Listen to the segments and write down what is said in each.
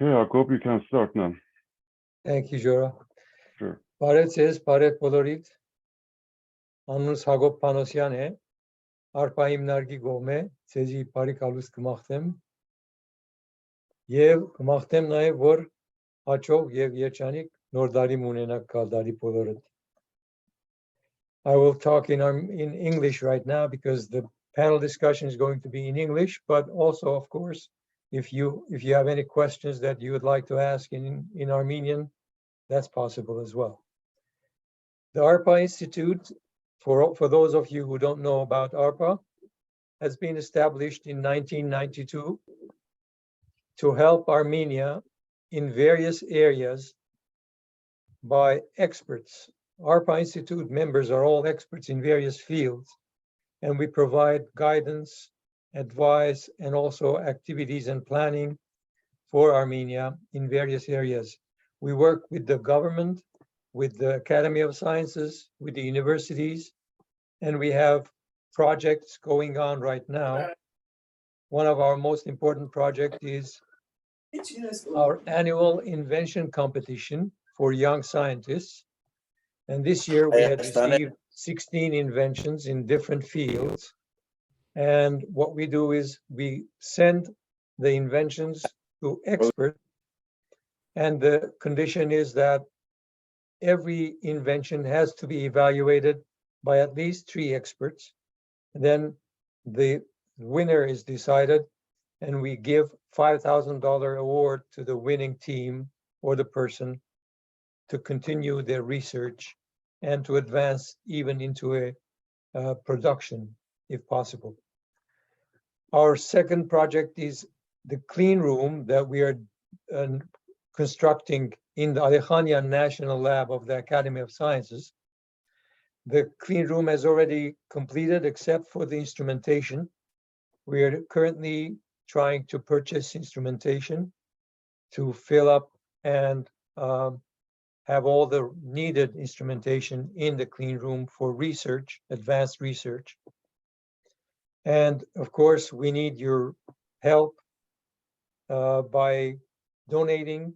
Okay, Jakob, you can start now. Thank you, Jora. Sure. Բարեցես, բարև բոլորիդ։ Անունս Հակոբ Փանոսյան է, ARPA հիմնարկի կողմէ, ցեզի բարի կալուս կմաղթեմ։ Եվ կմաղթեմ նաև, որ հաջող եւ երջանիկ նոր տարի ունենաք կալդարի բոլորդ։ I will talk in English right now because the panel discussion is going to be in English, but also, of course, if you have any questions that you would like to ask in Armenian, that's possible as well. The ARPA Institute, for those of you who don't know about ARPA, has been established in 1992 to help Armenia in various areas by experts. ARPA Institute members are all experts in various fields, and we provide guidance, advice, and also activities and planning for Armenia in various areas. We work with the government, with the Academy of Sciences, with the universities, and we have projects going on right now. One of our most important projects is our annual invention competition for young scientists. And this year we had received 16 inventions in different fields. And what we do is we send the inventions to experts. And the condition is that every invention has to be evaluated by at least 3 experts. And then the winner is decided, and we give $5,000 award to the winning team or the person to continue their research and to advance even into a production, if possible. Our second project is the clean room that we are constructing in the Tölölyan National Lab of the Academy of Sciences. The clean room has already completed except for the instrumentation. We are currently trying to purchase instrumentation to fill up and have all the needed instrumentation in the clean room for research, advanced research. And of course, we need your help by donating,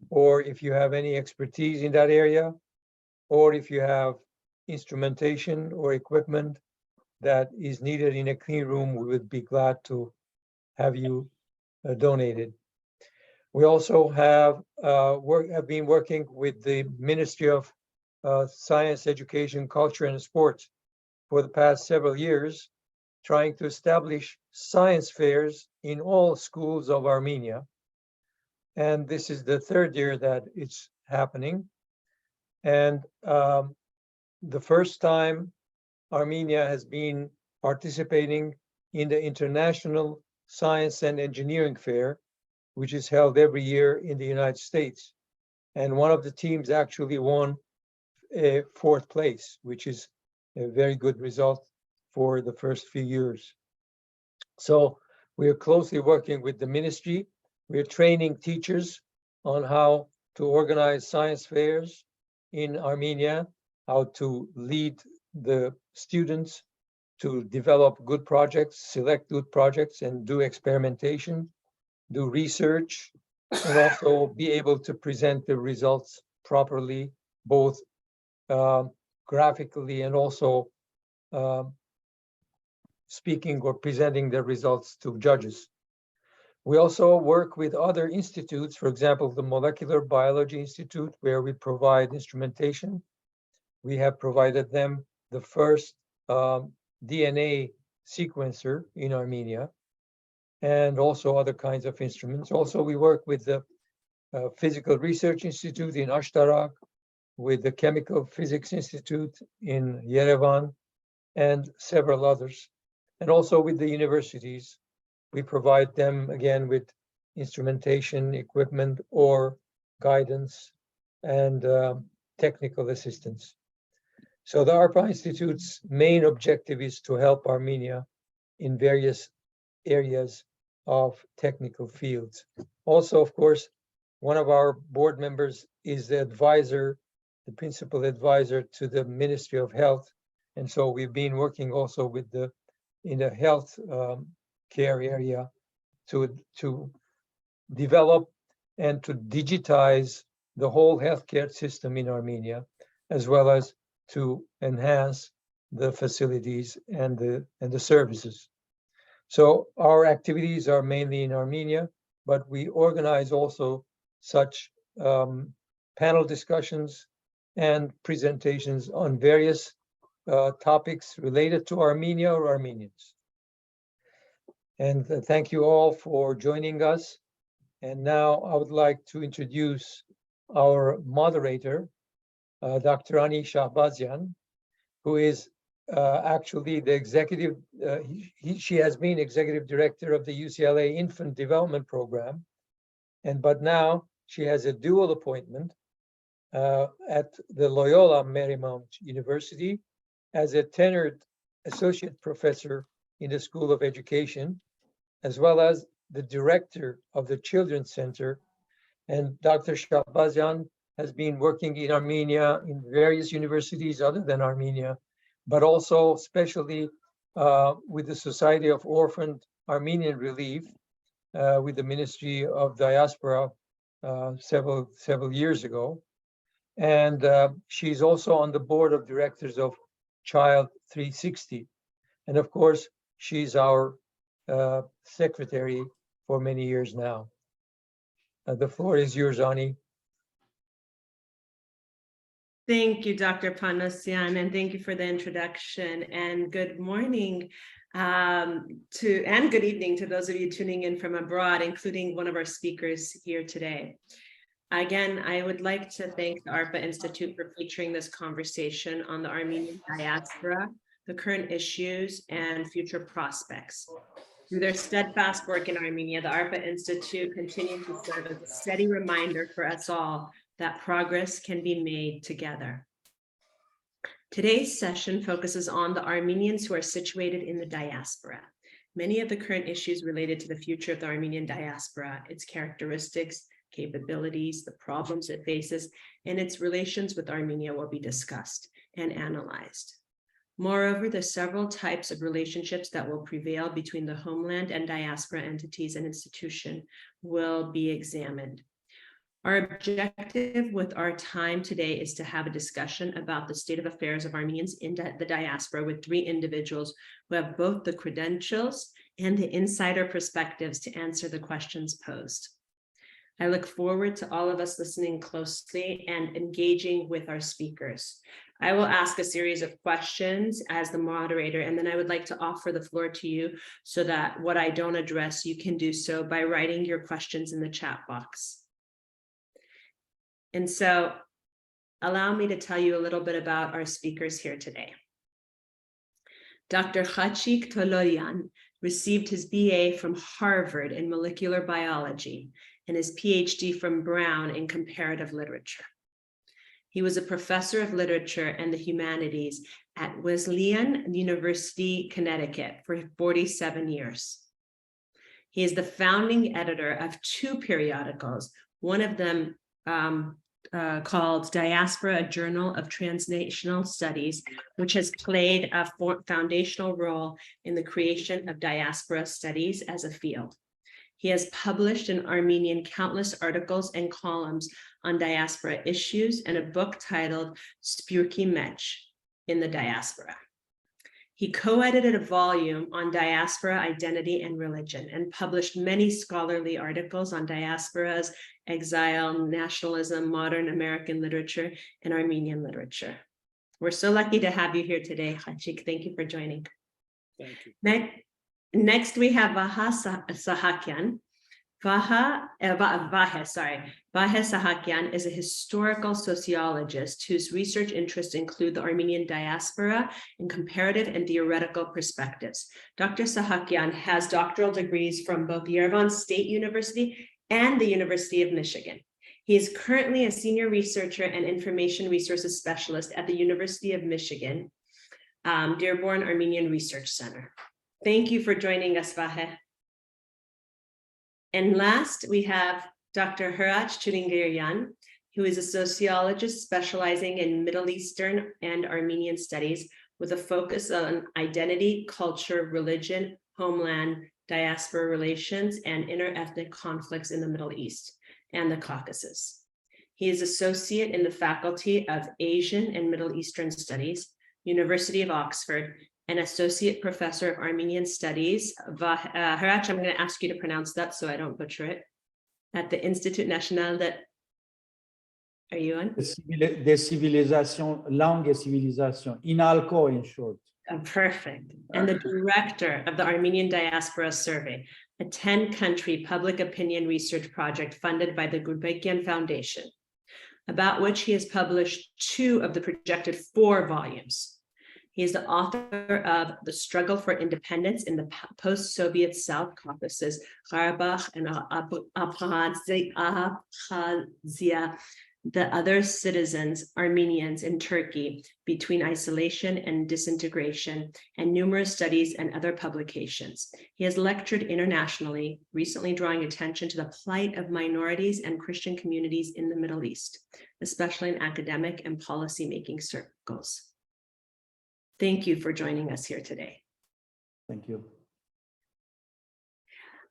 or if you have any expertise in that area, or if you have instrumentation or equipment that is needed in a clean room, we would be glad to have you donated. We also have been working with the Ministry of Science, Education, Culture, and Sports for the past several years, trying to establish science fairs in all schools of Armenia. And this is the 3rd year that it's happening. And the first time Armenia has been participating in the International Science and Engineering Fair, which is held every year in the United States. And one of the teams actually won 4th place, which is a very good result for the first few years. So we are closely working with the ministry. We are training teachers on how to organize science fairs in Armenia, how to lead the students to develop good projects, select good projects, and do experimentation, do research, and also be able to present the results properly, both graphically and also speaking or presenting the results to judges. We also work with other institutes, for example, the Molecular Biology Institute, where we provide instrumentation. We have provided them the first DNA sequencer in Armenia, and also other kinds of instruments. Also, we work with the Physical Research Institute in Ashtarak, with the Chemical Physics Institute in Yerevan, and several others. And also with the universities. We provide them, again, with instrumentation, equipment, or guidance and technical assistance. So the ARPA Institute's main objective is to help Armenia in various areas of technical fields. Also, of course, one of our board members is the advisor, the principal advisor to the Ministry of Health. And so we've been working also with in the health care area to develop and to digitize the whole healthcare system in Armenia, as well as to enhance the facilities and the services. So our activities are mainly in Armenia, but we organize also such panel discussions and presentations on various topics related to Armenia or Armenians. And thank you all for joining us. And now I would like to introduce our moderator, Dr. Ani Shabazian, who is actually the executive, she has been executive director of the UCLA Infant Development Program, but now she has a dual appointment at the Loyola Marymount University as a tenured associate professor in the School of Education, as well as the director of the Children's Center. And Dr. Shabazian has been working in Armenia in various universities other than Armenia, but also especially with the Society of Orphaned Armenian Relief, with the Ministry of Diaspora several years ago. And she's also on the board of directors of Child 360. And of course, she's our secretary for many years now. The floor is yours, Ani. Thank you, Dr. Panosyan, and thank you for the introduction. And good morning and good evening to those of you tuning in from abroad, including one of our speakers here today. Again, I would like to thank the ARPA Institute for featuring this conversation on the Armenian diaspora, the current issues, and future prospects. Through their steadfast work in Armenia, the ARPA Institute continues to serve as a steady reminder for us all that progress can be made together. Today's session focuses on the Armenians who are situated in the diaspora. Many of the current issues related to the future of the Armenian diaspora, its characteristics, capabilities, the problems it faces, and its relations with Armenia will be discussed and analyzed. Moreover, the several types of relationships that will prevail between the homeland and diaspora entities and institutions will be examined. Our objective with our time today is to have a discussion about the state of affairs of Armenians in the diaspora with three individuals who have both the credentials and the insider perspectives to answer the questions posed. I look forward to all of us listening closely and engaging with our speakers. I will ask a series of questions as the moderator, and then I would like to offer the floor to you so that what I don't address, you can do so by writing your questions in the chat box. And so allow me to tell you a little bit about our speakers here today. Dr. Khachig Tölölyan received his BA from Harvard in molecular biology and his PhD from Brown in comparative literature. He was a professor of literature and the humanities at Wesleyan University, Connecticut for 47 years. He is the founding editor of two periodicals, one of them called Diaspora, a Journal of Transnational Studies, which has played a foundational role in the creation of diaspora studies as a field. He has published in Armenian countless articles and columns on diaspora issues and a book titled Spurki Mech in the Diaspora. He co-edited a volume on diaspora identity and religion and published many scholarly articles on diasporas, exile, nationalism, modern American literature, and Armenian literature. We're so lucky to have you here today, Khachig. Thank you for joining. Thank you. Next, we have Vahe Sahakyan. Vahe Sahakyan is a historical sociologist whose research interests include the Armenian diaspora in comparative and theoretical perspectives. Dr. Sahakyan has doctoral degrees from both Yerevan State University and the University of Michigan. He is currently a senior researcher and information resources specialist at the University of Michigan, Dearborn Armenian Research Center. Thank you for joining us, Vahe. And last, we have Dr. Hratch Tchilingirian, who is a sociologist specializing in Middle Eastern and Armenian studies with a focus on identity, culture, religion, homeland, diaspora relations, and interethnic conflicts in the Middle East. and the Caucasus. He is associate in the Faculty of Asian and Middle Eastern Studies, University of Oxford, and associate professor of Armenian Studies, Hratch, I'm going to ask you to pronounce that so I don't butcher it, at the Institut National de... Are you on? Des civilisations, langue et civilisation, INALCO in short. Perfect. And the director of the Armenian Diaspora Survey, a 10-country public opinion research project funded by the Gulbenkian Foundation, about which he has published 2 of the projected 4 volumes. He is the author of The Struggle for Independence in the Post-Soviet South Caucasus, Karabakh and Abkhazia, the other citizens, Armenians in Turkey, between isolation and disintegration, and numerous studies and other publications. He has lectured internationally, recently drawing attention to the plight of minorities and Christian communities in the Middle East, especially in academic and policymaking circles. Thank you for joining us here today. Thank you.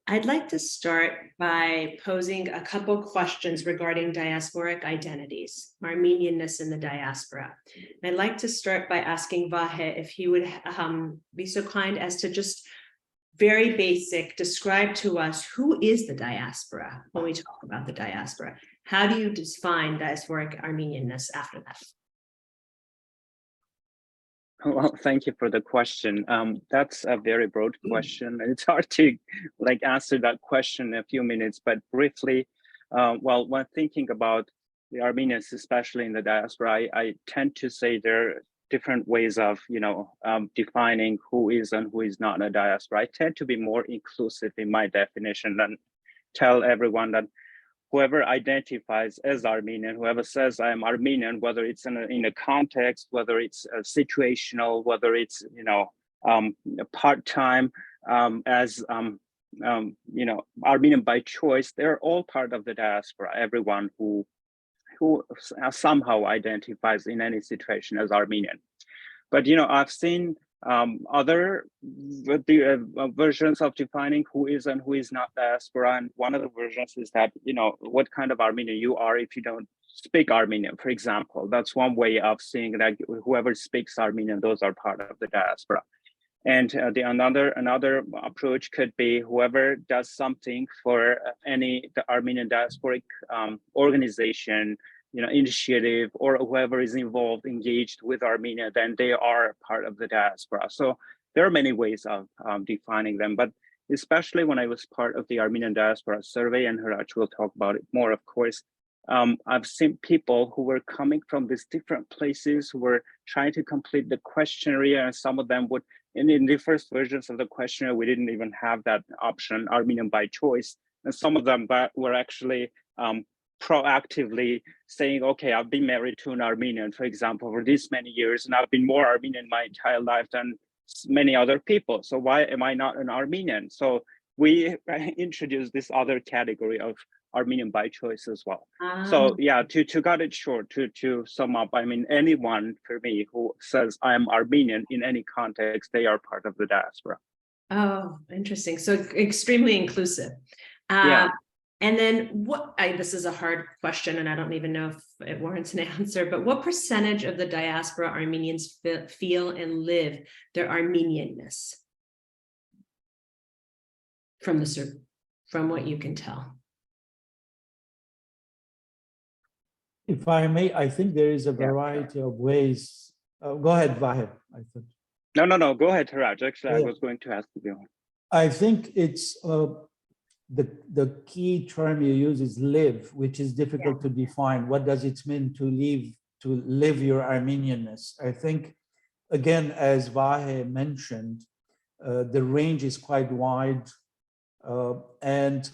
I'd like to start by posing a couple questions regarding diasporic identities, Armenianness in the diaspora. And I'd like to start by asking Vahe if he would be so kind as to just very basic describe to us who is the diaspora when we talk about the diaspora. How do you define diasporic Armenianness after that? Well, thank you for the question. That's a very broad question, and it's hard to answer that question in a few minutes. But briefly, well, when thinking about the Armenians, especially in the diaspora, I tend to say there are different ways of defining who is and who is not a diaspora. I tend to be more inclusive in my definition and tell everyone that whoever identifies as Armenian, whoever says I am Armenian, whether it's in a context, whether it's situational, whether it's part-time, as Armenian by choice, they're all part of the diaspora. Everyone who somehow identifies in any situation as Armenian. But I've seen other versions of defining who is and who is not diaspora, and one of the versions is that what kind of Armenian you are if you don't speak Armenian, for example. That's one way of seeing that whoever speaks Armenian, those are part of the diaspora. And another approach could be whoever does something for the Armenian diasporic organization, initiative, or whoever is involved, engaged with Armenia, then they are part of the diaspora. So there are many ways of defining them, but especially when I was part of the Armenian Diaspora Survey, and Hratch will talk about it more, of course, I've seen people who were coming from these different places who were trying to complete the questionnaire, and some of them would, in the first versions of the questionnaire, we didn't even have that option, Armenian by choice, and some of them were actually proactively saying, okay, I've been married to an Armenian, for example, for this many years, and I've been more Armenian my entire life than many other people. So why am I not an Armenian? So we introduced this other category of Armenian by choice as well. So yeah, to cut it short, to sum up, I mean, anyone for me who says I am Armenian in any context, they are part of the diaspora. Oh, interesting. So extremely inclusive. Yeah. And then this is a hard question, and I don't even know if it warrants an answer, but what percentage of the diaspora Armenians feel and live their Armenianness from what you can tell? If I may, I think there is a variety of ways. Go ahead, Vahe. No, go ahead, Hratch. Actually, I was going to ask you. I think it's the key term you use is live, which is difficult to define. What does it mean to live your Armenianness? I think, again, as Vahe mentioned, the range is quite wide. And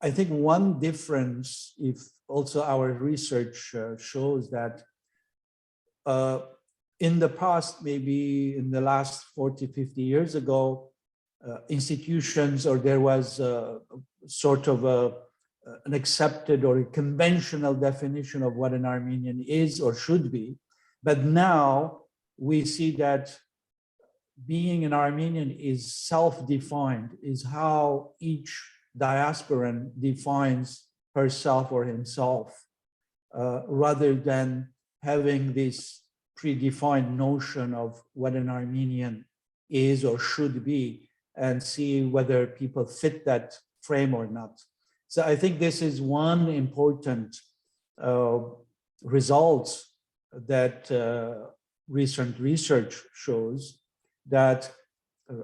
I think one difference, if also our research shows that in the past, maybe in the last 40, 50 years ago, institutions, or there was sort of an accepted or a conventional definition of what an Armenian is or should be. But now we see that being an Armenian is self-defined, is how each diasporan defines herself or himself, rather than having this predefined notion of what an Armenian is or should be, and see whether people fit that frame or not. So I think this is one important result that recent research shows, that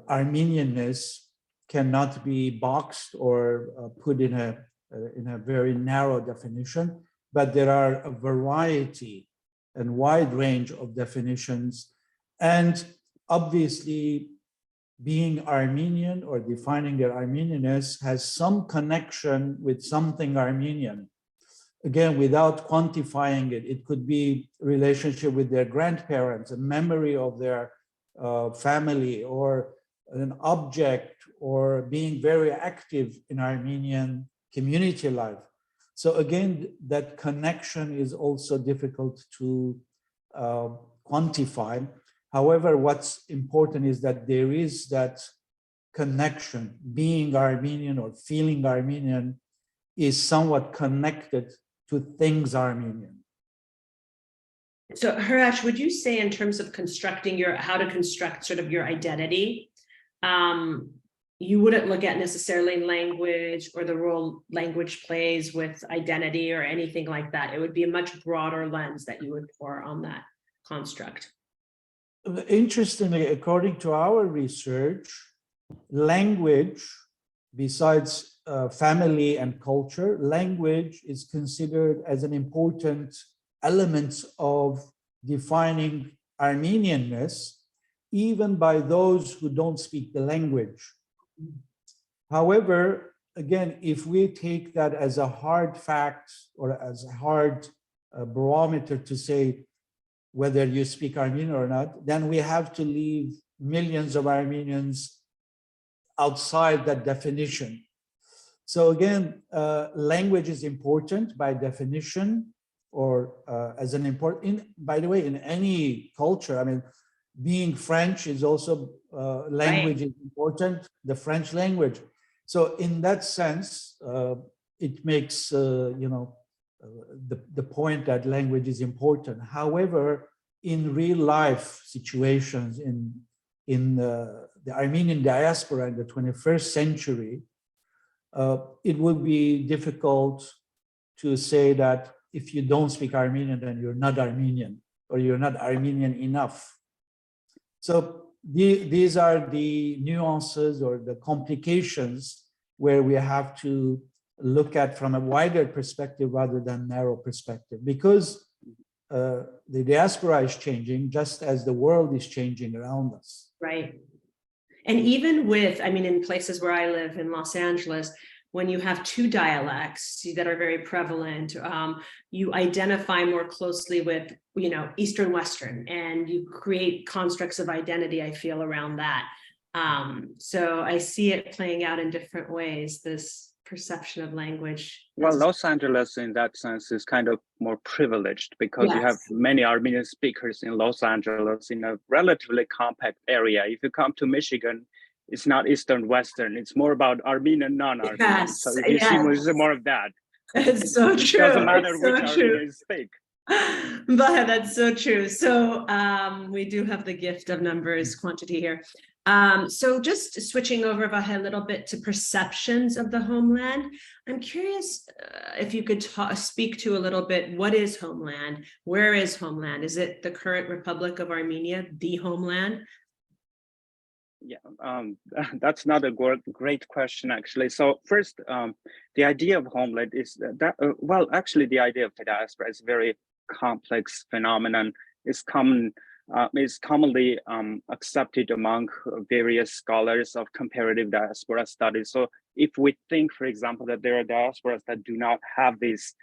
Armenianness cannot be boxed or put in a very narrow definition, but there are a variety and wide range of definitions. And obviously, being Armenian or defining their Armenianness has some connection with something Armenian. Again, without quantifying it, it could be relationship with their grandparents, a memory of their family, or an object, or being very active in Armenian community life. So again, that connection is also difficult to quantify. However, what's important is that there is that connection. Being Armenian or feeling Armenian is somewhat connected to things Armenian. So Hratch, would you say in terms of constructing how to construct sort of your identity, you wouldn't look at necessarily language or the role language plays with identity or anything like that? It would be a much broader lens that you would pour on that construct. Interestingly, according to our research, language, besides family and culture, language is considered as an important element of defining Armenianness, even by those who don't speak the language. However, again, if we take that as a hard fact or as a hard barometer to say whether you speak Armenian or not, then we have to leave millions of Armenians outside that definition. So again, language is important by definition, or as an important, by the way, in any culture. I mean, being French is also language is important, the French language. So in that sense, it makes the point that language is important. However, in real life situations in the Armenian diaspora in the 21st century, it would be difficult to say that if you don't speak Armenian, then you're not Armenian, or you're not Armenian enough. So these are the nuances or the complications where we have to look at from a wider perspective rather than narrow perspective, because the diaspora is changing just as the world is changing around us. Right. And even with, I mean, in places where I live in Los Angeles, when you have two dialects that are very prevalent, you identify more closely with, Eastern Western, and you create constructs of identity, I feel, around that. So I see it playing out in different ways, this perception of language. Well, Los Angeles in that sense is kind of more privileged because you have many Armenian speakers in Los Angeles in a relatively compact area. If you come to Michigan, it's not Eastern Western, it's more about Armenian, non-Armenian. Yes, so you see more of that. It's so true. It doesn't matter which Armenian speak. But that's so true. So we do have the gift of numbers, quantity here. So just switching over, Vahe, a little bit to perceptions of the homeland. I'm curious if you could speak to a little bit, what is homeland? Where is homeland? Is it the current Republic of Armenia, the homeland? Yeah, that's not a great question, actually. So first, the idea of homeland is that, well, actually the idea of the diaspora is a very complex phenomenon. It's commonly accepted among various scholars of comparative diaspora studies. So if we think, for example, that there are diasporas that do not have these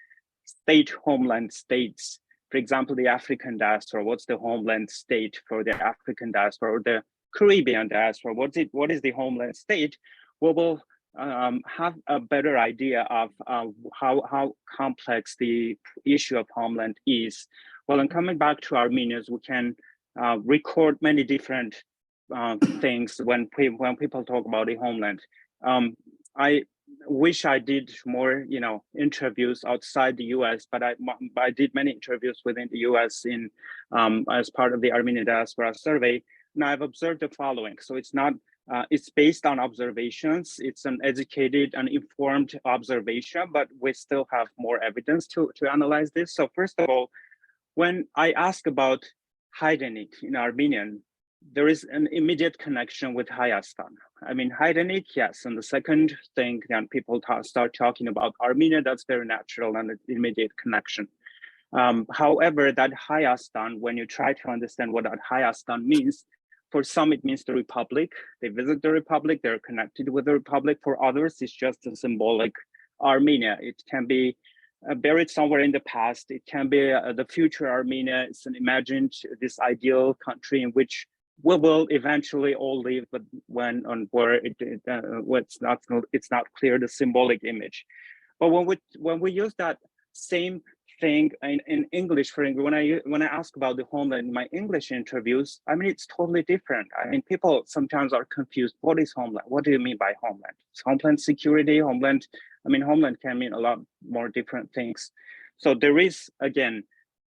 state homeland states, for example, the African diaspora, what's the homeland state for the African diaspora, or the Caribbean diaspora, what is the homeland state? We will have a better idea of how complex the issue of homeland is. Well, and coming back to Armenians, we can record many different things when people talk about the homeland. wish I did more, interviews outside the U.S., but I did many interviews within the U.S. in as part of the Armenian Diaspora Survey, and I've observed the following. So it's not, it's based on observations. It's an educated and informed observation, but we still have more evidence to analyze this. So first of all, when I ask about Heidenik in Armenian, there is an immediate connection with Hayastan. I mean, Heidenik, yes. And the second thing, then people start talking about Armenia, that's very natural and an immediate connection. However, that Hayastan, when you try to understand what that Hayastan means, for some, it means the Republic. They visit the Republic, they're connected with the Republic. For others, it's just a symbolic Armenia. It can be buried somewhere in the past. It can be the future Armenia. It's an imagined, this ideal country in which we will eventually all live, but when and where it's not clear, the symbolic image. But when we use that same thing in English, for example, when I ask about the homeland in my English interviews, I mean, it's totally different. I mean, people sometimes are confused. What is homeland? What do you mean by homeland? It's homeland security, homeland. I mean, homeland can mean a lot more different things. So there is, again,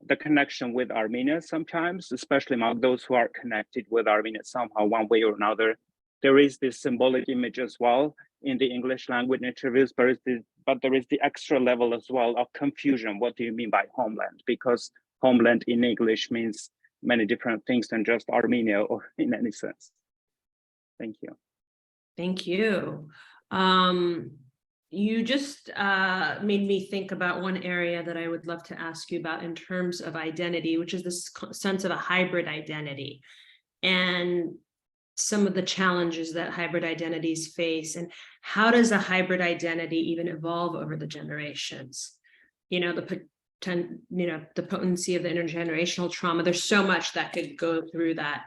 the connection with Armenia sometimes, especially among those who are connected with Armenia somehow, one way or another. There is this symbolic image as well in the English language interviews, but there is the extra level as well of confusion. What do you mean by homeland? Because homeland in English means many different things than just Armenia or in any sense. Thank you. Thank you. You just made me think about one area that I would love to ask you about in terms of identity, which is this sense of a hybrid identity and some of the challenges that hybrid identities face, and how does a hybrid identity even evolve over the generations? The potency of the intergenerational trauma. There's so much that could go through that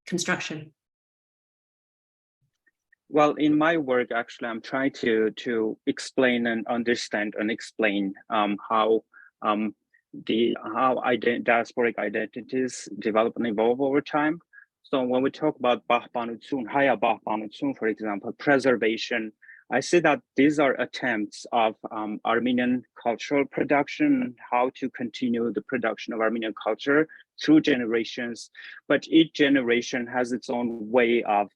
construction. Well, in my work, actually, I'm trying to explain and understand and explain how diasporic identities develop and evolve over time. So when we talk about Bahbanutsun, Haya Bahbanutsun, for example, preservation, I see that these are attempts of Armenian cultural production, how to continue the production of Armenian culture through generations, but each generation has its own way of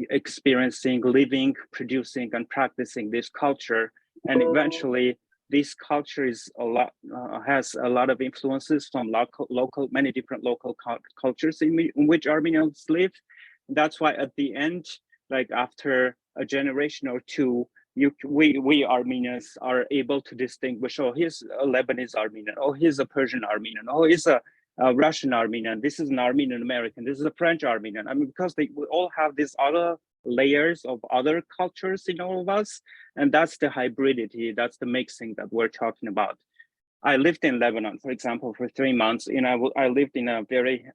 experiencing, living, producing, and practicing this culture, and eventually this culture is has a lot of influences from many different local cultures in which Armenians live. That's why at the end, like after a generation or two, we Armenians are able to distinguish, oh, here's a Lebanese Armenian, oh, here's a Persian Armenian, oh, here's a Russian Armenian, this is an Armenian American, this is a French Armenian. I mean, because we all have these other layers of other cultures in all of us, and that's the hybridity, that's the mixing that we're talking about. I lived in Lebanon, for example, for 3 months, and I lived in a very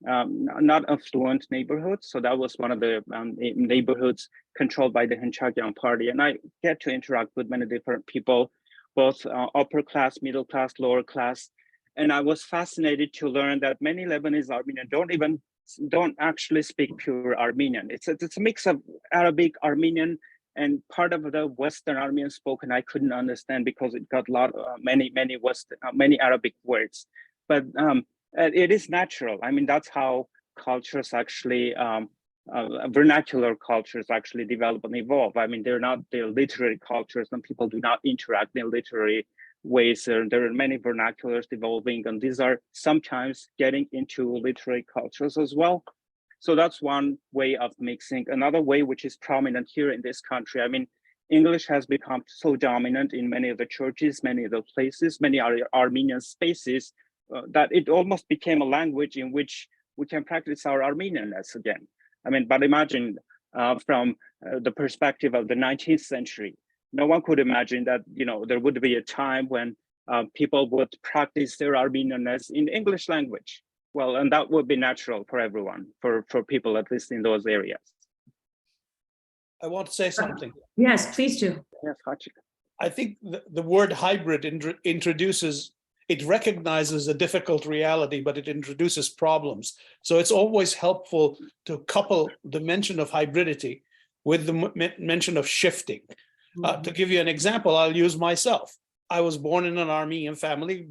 not affluent neighborhood, so that was one of the neighborhoods controlled by the Khachig party, and I get to interact with many different people, both upper class, middle class, lower class. And I was fascinated to learn that many Lebanese Armenians don't actually speak pure Armenian. It's a mix of Arabic, Armenian, and part of the Western Armenian spoken I couldn't understand because it got many Arabic words. But it is natural. I mean, that's how cultures actually, vernacular cultures actually develop and evolve. I mean, they're literary cultures, and people do not interact in literary ways. There are many vernaculars evolving, and these are sometimes getting into literary cultures as well. So that's one way of mixing. Another way, which is prominent here in this country, I mean, English has become so dominant in many of the churches, many of the places, many Armenian spaces, that it almost became a language in which we can practice our Armenianness again. I mean, but imagine from the perspective of the 19th century, no one could imagine that, there would be a time when people would practice their Armenianness in English language. Well, and that would be natural for everyone, for people at least in those areas. I want to say something. Yes, please do. Yes, Khachig. I think the word hybrid it recognizes a difficult reality, but it introduces problems. So it's always helpful to couple the mention of hybridity with the mention of shifting. To give you an example, I'll use myself. I was born in an Armenian family,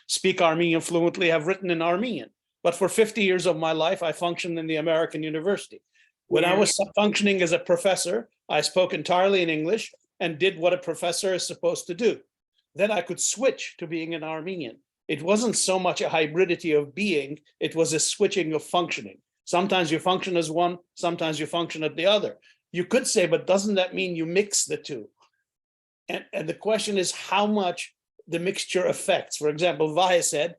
speak Armenian fluently, have written in Armenian. But for 50 years of my life, I functioned in the American university. When I was functioning as a professor, I spoke entirely in English and did what a professor is supposed to do. Then I could switch to being an Armenian. It wasn't so much a hybridity of being, it was a switching of functioning. Sometimes you function as one, sometimes you function as the other. You could say, but doesn't that mean you mix the two? And the question is how much the mixture affects. For example, Vahe said,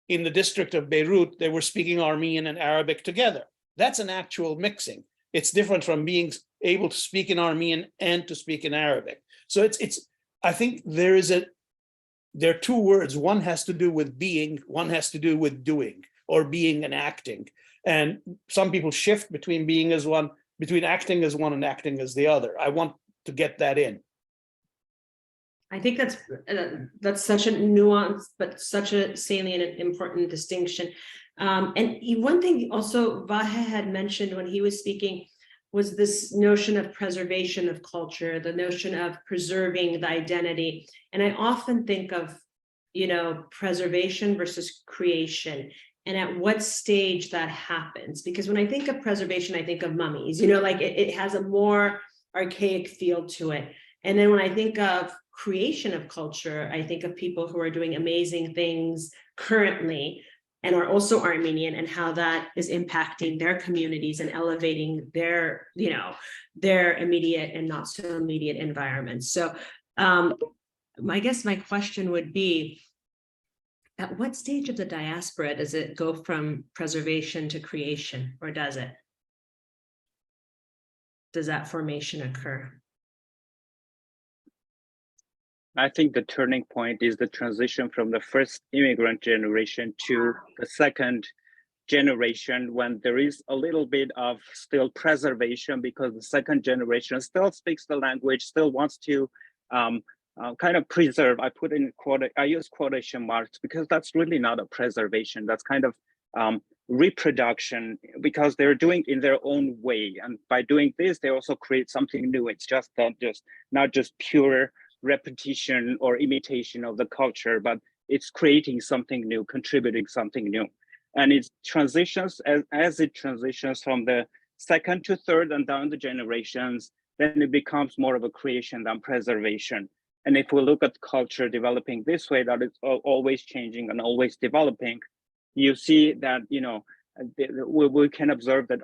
in the district of Beirut, they were speaking Armenian and Arabic together. That's an actual mixing. It's different from being able to speak in Armenian and to speak in Arabic. So I think there are two words. One has to do with being, one has to do with doing, or being and acting. And some people shift between being as one, between acting as one and acting as the other. I want to get that in. I think that's such a nuance, but such a salient and important distinction. And one thing also Vahe had mentioned when he was speaking was this notion of preservation of culture, the notion of preserving the identity. And I often think of, preservation versus creation, and at what stage that happens. Because when I think of preservation, I think of mummies, like it has a more archaic feel to it. And then when I think of creation of culture, I think of people who are doing amazing things currently and are also Armenian, and how that is impacting their communities and elevating their, their immediate and not so immediate environments. So I guess my question would be, at what stage of the diaspora does it go from preservation to creation, or does it? Does that formation occur? I think the turning point is the transition from the first immigrant generation to the second generation, when there is a little bit of still preservation, because the second generation still speaks the language, still wants to kind of preserve. I use quotation marks because that's really not a preservation. That's kind of reproduction, because they're doing it in their own way. And by doing this, they also create something new. It's just not just pure repetition or imitation of the culture, but it's creating something new, contributing something new. And it transitions as it transitions from the second to third and down the generations, then it becomes more of a creation than preservation. And if we look at culture developing this way, that it's always changing and always developing, you see that, we can observe that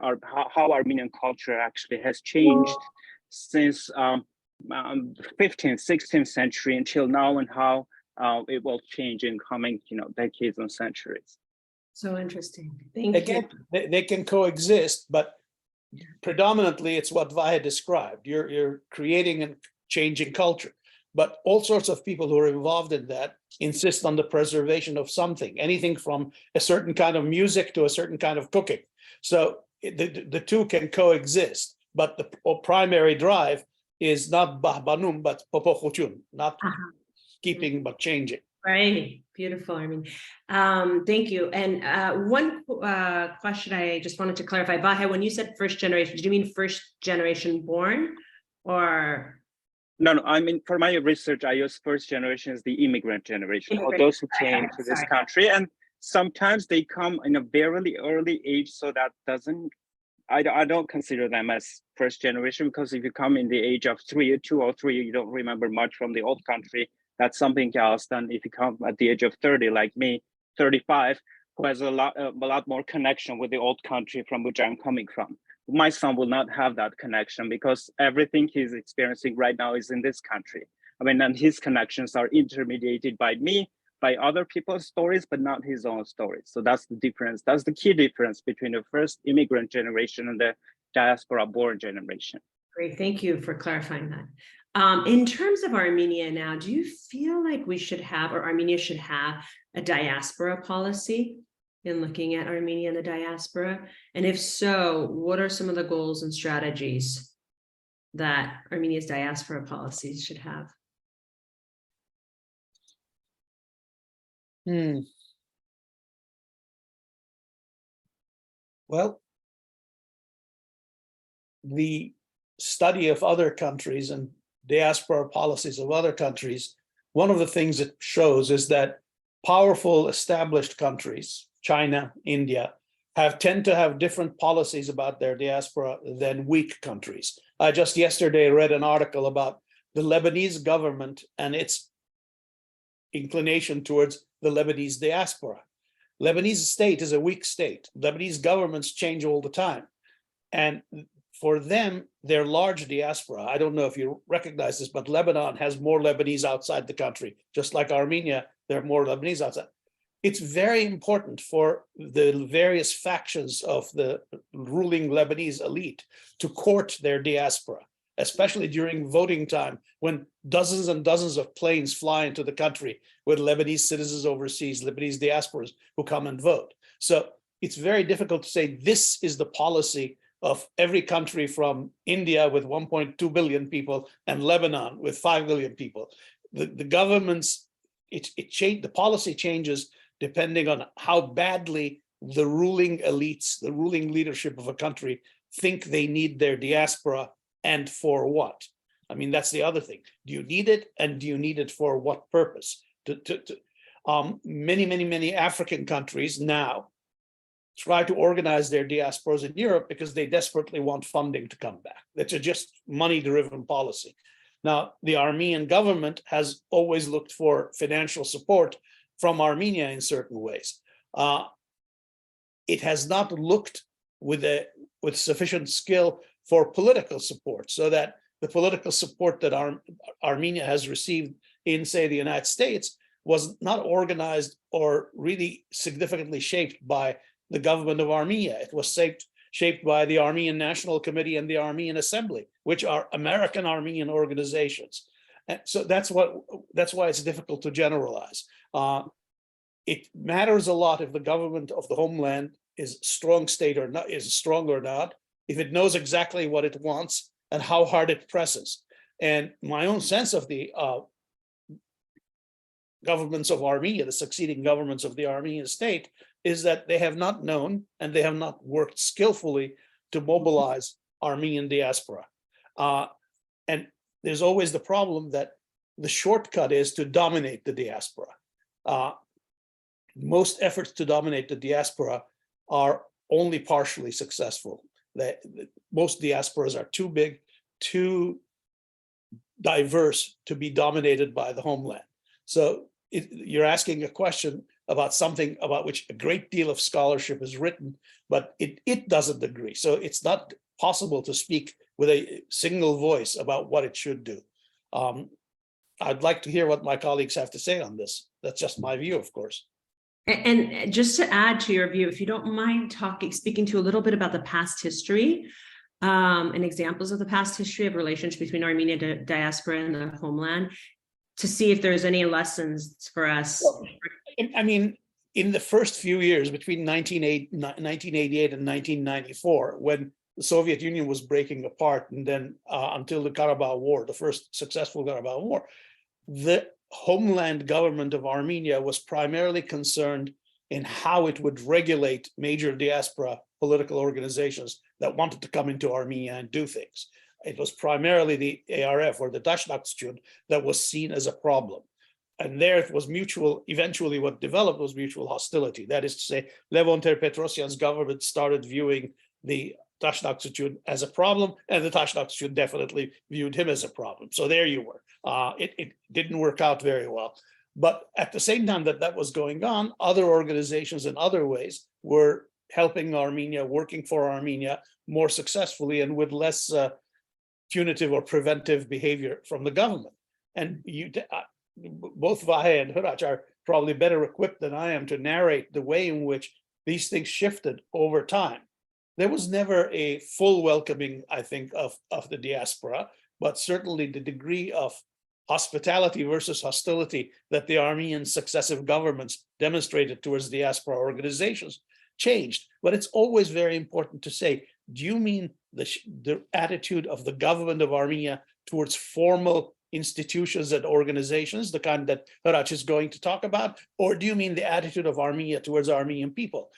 how Armenian culture actually has changed since 15th, 16th century until now, and how it will change in coming, decades and centuries. So interesting. Thank you. They can coexist, but predominantly it's what Vahe described. You're creating and changing culture, but all sorts of people who are involved in that insist on the preservation of something, anything from a certain kind of music to a certain kind of cooking. So the two can coexist, but the primary drive is not bahbanum, but popokhutun, not keeping, but changing. Right. Beautiful. Thank you. And one question I just wanted to clarify, Vahe, when you said first generation, did you mean first generation born, or? No, I mean, for my research, I use first generation as the immigrant generation, or those who came to this country. And sometimes they come in a very early age, so that I don't consider them as first generation, because if you come in the age of 2 or 3, you don't remember much from the old country. That's something else than if you come at the age of 30, like me, 35, who has a lot more connection with the old country from which I'm coming from. My son will not have that connection, because everything he's experiencing right now is in this country. And his connections are intermediated by me, by other people's stories, but not his own stories. So that's the difference. That's the key difference between the first immigrant generation and the diaspora-born generation. Great, thank you for clarifying that. In terms of Armenia now, do you feel like we should have, or Armenia should have, a diaspora policy in looking at Armenia and the diaspora? And if so, what are some of the goals and strategies that Armenia's diaspora policies should have? Well, the study of other countries and diaspora policies of other countries, one of the things it shows is that powerful established countries, China, India, tend to have different policies about their diaspora than weak countries. I just yesterday read an article about the Lebanese government and its inclination towards the Lebanese diaspora. Lebanese state is a weak state. Lebanese governments change all the time. And for them, their large diaspora, I don't know if you recognize this, but Lebanon has more Lebanese outside the country. Just like Armenia, there are more Lebanese outside. It's very important for the various factions of the ruling Lebanese elite to court their diaspora, especially during voting time, when dozens and dozens of planes fly into the country with Lebanese citizens overseas, Lebanese diasporas who come and vote. So it's very difficult to say this is the policy of every country from India with 1.2 billion people and Lebanon with 5 million people. The governments, the policy changes depending on how badly the ruling elites, the ruling leadership of a country think they need their diaspora and for what. I mean, that's the other thing. Do you need it, and do you need it for what purpose? Many African countries now try to organize their diasporas in Europe because they desperately want funding to come back. That's a just money-driven policy. Now, the Armenian government has always looked for financial support from Armenia in certain ways. It has not looked with sufficient skill for political support, so that the political support that Armenia has received in, say, the United States was not organized or really significantly shaped by the government of Armenia. It was shaped by the Armenian National Committee and the Armenian Assembly, which are American Armenian organizations. And so that's why it's difficult to generalize. It matters a lot if the government of the homeland is strong state or not, is strong or not, if it knows exactly what it wants and how hard it presses. And my own sense of the governments of Armenia, the succeeding governments of the Armenian state, is that they have not known and they have not worked skillfully to mobilize Armenian diaspora. And there's always the problem that the shortcut is to dominate the diaspora. Most efforts to dominate the diaspora are only partially successful. Most diasporas are too big, too diverse to be dominated by the homeland. So you're asking a question about something about which a great deal of scholarship is written, but it doesn't agree. So it's not possible to speak with a single voice about what it should do. I'd like to hear what my colleagues have to say on this. That's just my view, of course. And just to add to your view, if you don't mind speaking to a little bit about the past history and examples of the past history of relations between Armenian diaspora and the homeland, to see if there's any lessons for us. I mean, in the first few years between 1988 and 1994, when the Soviet Union was breaking apart, and then until the Karabakh War, the first successful Karabakh War, the homeland government of Armenia was primarily concerned in how it would regulate major diaspora political organizations that wanted to come into Armenia and do things. It was primarily the ARF, or the Dashnaktskyun, that was seen as a problem. And there it was mutual, eventually what developed was mutual hostility. That is to say, Levon Ter-Petrosyan's government started viewing the Dashnaktskyun as a problem, and the Dashnaktskyun definitely viewed him as a problem. So there you were. It didn't work out very well. But at the same time that was going on, other organizations in other ways were helping Armenia, working for Armenia more successfully and with less punitive or preventive behavior from the government. And both Vahe and Hratch are probably better equipped than I am to narrate the way in which these things shifted over time. There was never a full welcoming, I think, of the diaspora, but certainly the degree of hospitality versus hostility that the Armenian successive governments demonstrated towards diaspora organizations changed. But it's always very important to say, do you mean the attitude of the government of Armenia towards formal institutions and organizations, the kind that Hratch is going to talk about, or do you mean the attitude of Armenia towards Armenian people?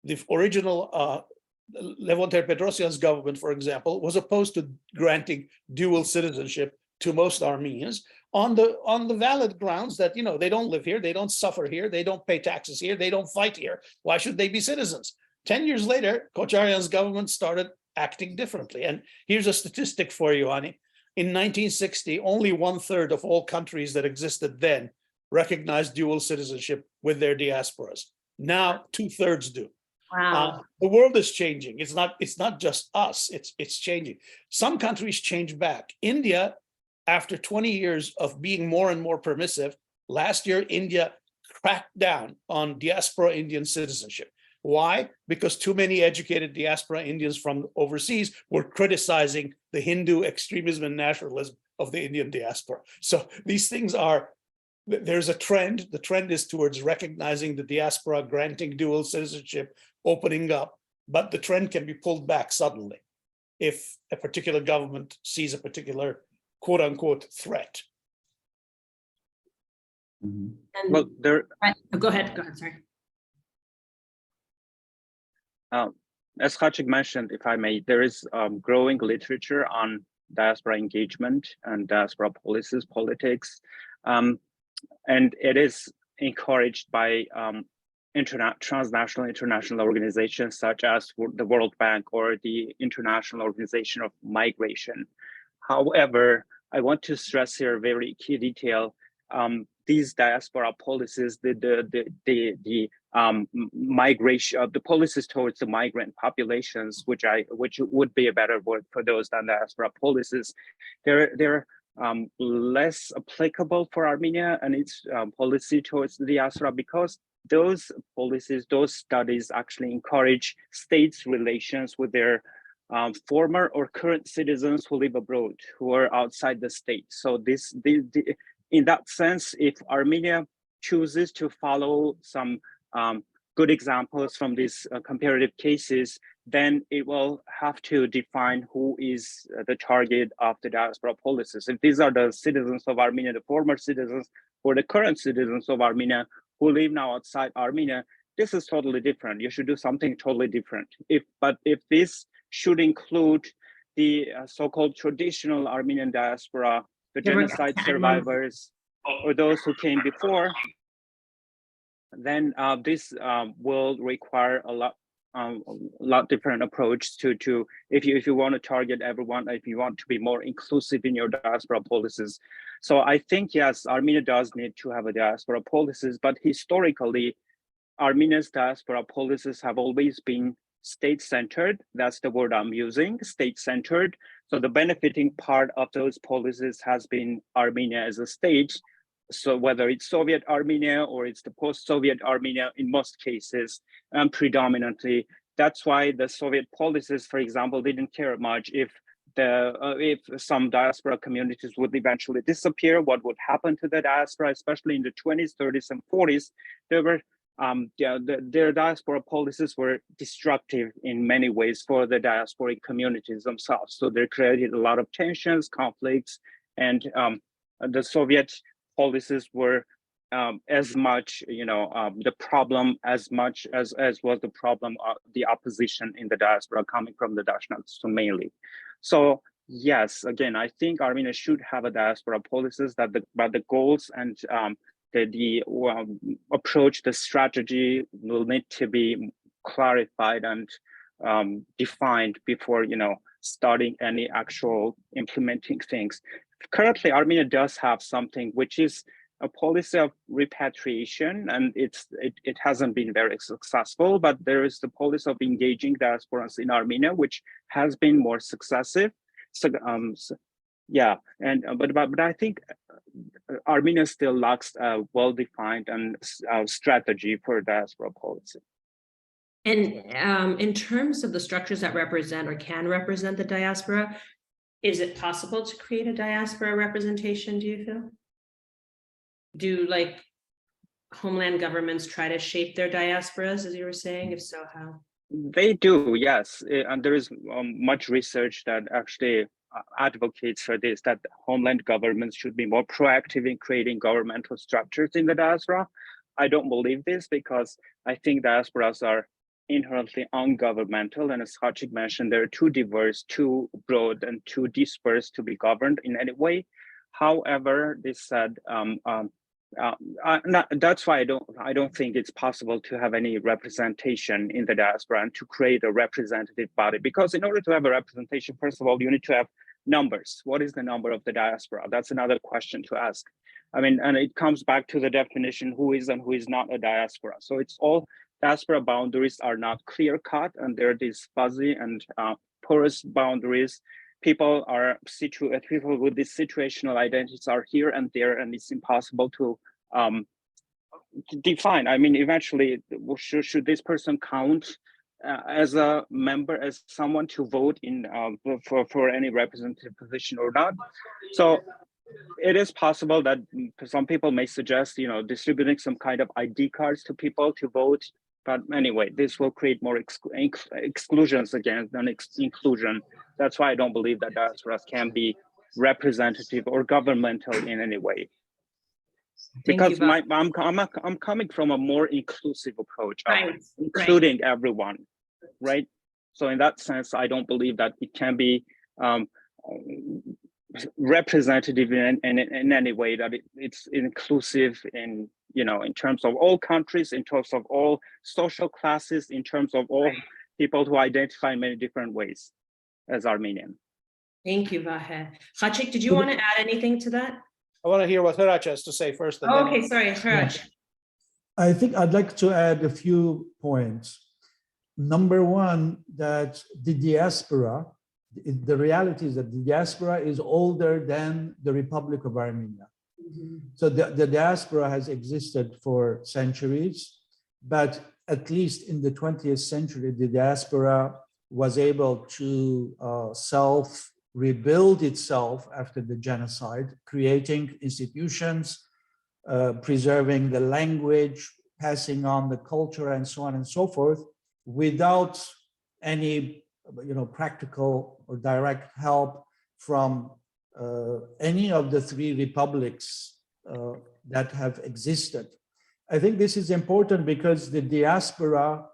The original Levon Petrosyan's government, for example, was opposed to granting dual citizenship to most Armenians on the valid grounds that, they don't live here, they don't suffer here, they don't pay taxes here, they don't fight here. Why should they be citizens? 10 years later, Khacharyan's government started acting differently. And here's a statistic for you, Ani. In 1960, only 1/3 of all countries that existed then recognized dual citizenship with their diasporas. Now 2/3 do. Wow. The world is changing. It's not just us. It's changing. Some countries change back. India, after 20 years of being more and more permissive, last year India cracked down on diaspora Indian citizenship. Why? Because too many educated diaspora Indians from overseas were criticizing the Hindu extremism and nationalism of the Indian diaspora. So these things there's a trend. The trend is towards recognizing the diaspora, granting dual citizenship, opening up, but the trend can be pulled back suddenly if a particular government sees a particular quote unquote threat. Mhm. And, Well, there, go ahead, sorry. as Khachig mentioned, if I may, there is growing literature on diaspora engagement and diaspora policies, politics, and it is encouraged by transnational international organizations such as the World Bank or the International Organization of Migration. However, I want to stress here a very key detail. These diaspora policies, the migration, the policies towards the migrant populations, which would be a better word for those than diaspora policies, they're less applicable for Armenia and its policy towards the diaspora, because those policies, those studies actually encourage states' relations with their former or current citizens who live abroad, who are outside the state. So in that sense, if Armenia chooses to follow some good examples from these comparative cases, then it will have to define who is the target of the diaspora policies. If these are the citizens of Armenia, the former citizens, or the current citizens of Armenia who live now outside Armenia, this is totally different. You should do something totally different. But if this should include the so-called traditional Armenian diaspora, the genocide survivors, or those who came before, then this will require a lot different approach to if you want to target everyone, if you want to be more inclusive in your diaspora policies. So I think, yes, Armenia does need to have a diaspora policies, but historically, Armenia's diaspora policies have always been state-centered. That's the word I'm using, state-centered. So the benefiting part of those policies has been Armenia as a state. So whether it's Soviet Armenia or it's the post-Soviet Armenia, in most cases, predominantly, that's why the Soviet policies, for example, didn't care much if some diaspora communities would eventually disappear, what would happen to the diaspora, especially in the 20s, 30s, and 40s. Their diaspora policies were destructive in many ways for the diasporic communities themselves. So they created a lot of tensions, conflicts, and the Soviet policies were as much, the problem as much as was the problem of the opposition in the diaspora coming from the nationalists mainly. So yes, again, I think Armenia should have a diaspora policies but the goals and the approach, the strategy will need to be clarified and defined before starting any actual implementing things. Currently, Armenia does have something which is a policy of repatriation, and it hasn't been very successful, but there is the policy of engaging diasporas in Armenia, which has been more successive. So, yeah, and but I think Armenia still lacks a well-defined and strategy for diaspora policy. And in terms of the structures that represent or can represent the diaspora, is it possible to create a diaspora representation, do you feel? Do homeland governments try to shape their diasporas, as you were saying? If so, how? They do, yes. And there is much research that actually advocates for this, that homeland governments should be more proactive in creating governmental structures in the diaspora. I don't believe this because I think diasporas are inherently ungovernmental. And as Khachig mentioned, they're too diverse, too broad, and too dispersed to be governed in any way. However, this said, that's why I don't think it's possible to have any representation in the diaspora and to create a representative body. Because in order to have a representation, first of all, you need to have numbers. What is the number of the diaspora? That's another question to ask. I mean, and it comes back to the definition, who is and who is not a diaspora. So it's all diaspora boundaries are not clear cut, and there are these fuzzy and porous boundaries. People with these situational identities are here and there, and it's impossible to define. I mean, eventually, should this person count as a member, as someone to vote in for any representative position or not? So it is possible that some people may suggest, distributing some kind of ID cards to people to vote. But anyway, this will create more exclusions again than inclusion. That's why I don't believe that diasporas can be representative or governmental in any way. Because I'm coming from a more inclusive approach, including everyone, right? So in that sense, I don't believe that it can be representative in any way, that it's inclusive in terms of all countries, in terms of all social classes, in terms of all people who identify in many different ways as Armenian. Thank you, Vahe. Khachig, did you want to add anything to that? I want to hear what Hratch has to say first. And okay, sorry, Hratch. I think I'd like to add a few points. Number one, that the diaspora, the reality is that the diaspora is older than the Republic of Armenia. So the diaspora has existed for centuries, but at least in the 20th century, the diaspora was able to rebuild itself after the genocide, creating institutions, preserving the language, passing on the culture, and so on and so forth, without any practical or direct help from any of the three republics that have existed. I think this is important because the diaspora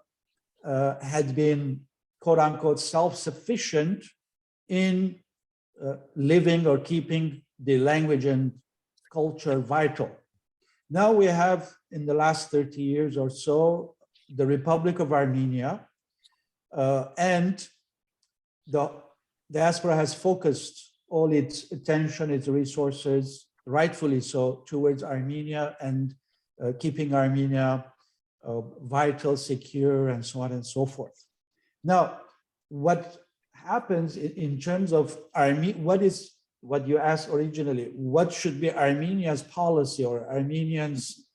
had been, quote unquote, self-sufficient in living or keeping the language and culture vital. Now we have, in the last 30 years or so, the Republic of Armenia, and the diaspora has focused all its attention, its resources, rightfully so, towards Armenia and keeping Armenia vital, secure, and so on and so forth. Now, what happens in terms of what you asked originally, what should be Armenia's policy or Armenia's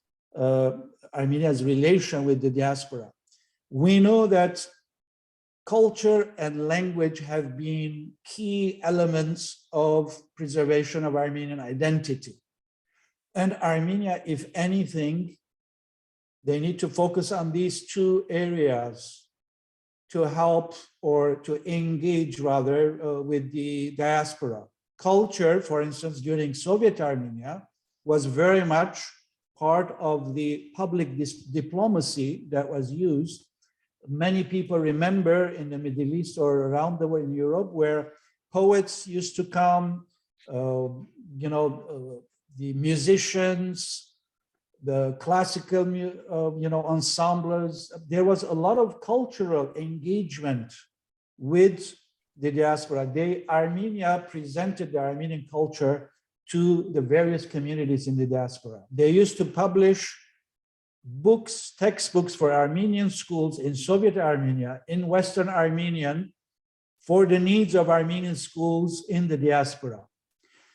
relation with the diaspora? We know that culture and language have been key elements of preservation of Armenian identity. And Armenia, if anything, they need to focus on these two areas to help or to engage rather with the diaspora. Culture, for instance, during Soviet Armenia was very much part of the public diplomacy that was used. Many people remember in the Middle East or around the world in Europe where poets used to come, the musicians, the classical, ensembles. There was a lot of cultural engagement with the diaspora. Armenia presented the Armenian culture to the various communities in the diaspora. They used to publish books, textbooks for Armenian schools in Soviet Armenia, in Western Armenian, for the needs of Armenian schools in the diaspora.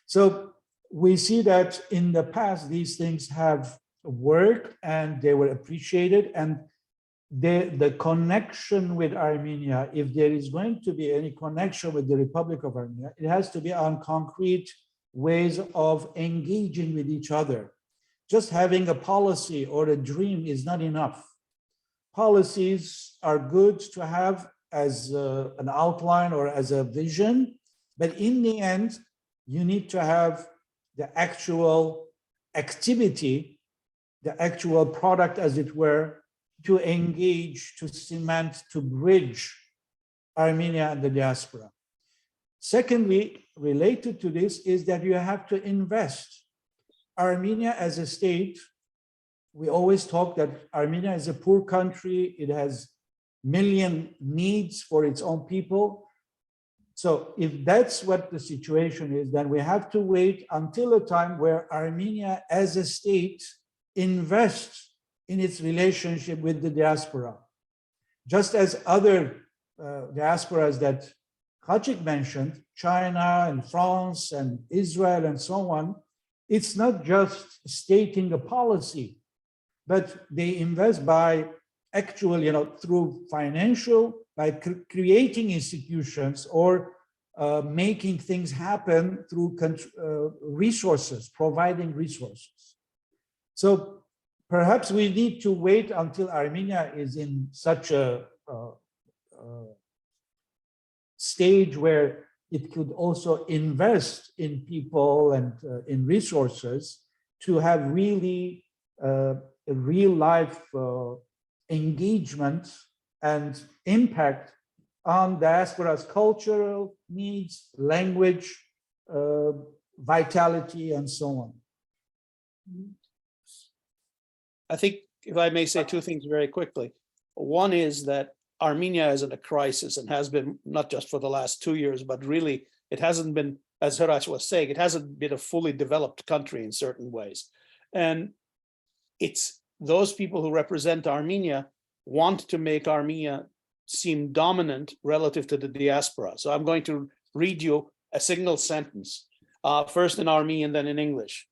So we see that in the past, these things have worked and they were appreciated. And the connection with Armenia, if there is going to be any connection with the Republic of Armenia, it has to be on concrete ways of engaging with each other. Just having a policy or a dream is not enough. Policies are good to have as an outline or as a vision, but in the end, you need to have the actual activity, the actual product, as it were, to engage, to cement, to bridge Armenia and the diaspora. Secondly, related to this is that you have to invest. Armenia as a state, we always talk that Armenia is a poor country. It has million needs for its own people. So if that's what the situation is, then we have to wait until a time where Armenia as a state invests in its relationship with the diaspora. Just as other diasporas that Khachig mentioned, China and France and Israel and so on, it's not just stating a policy, but they invest by actual, through financial, by creating institutions or making things happen through resources, providing resources. So perhaps we need to wait until Armenia is in such a stage where it could also invest in people and in resources to have really a real life engagement and impact on diaspora's cultural needs, language, vitality, and so on. I think if I may say two things very quickly. One is that Armenia is in a crisis and has been not just for the last 2 years, but really it hasn't been, as Hratch was saying, it hasn't been a fully developed country in certain ways. And it's those people who represent Armenia want to make Armenia seem dominant relative to the diaspora. So I'm going to read you a single sentence, first in Armenian, then in English.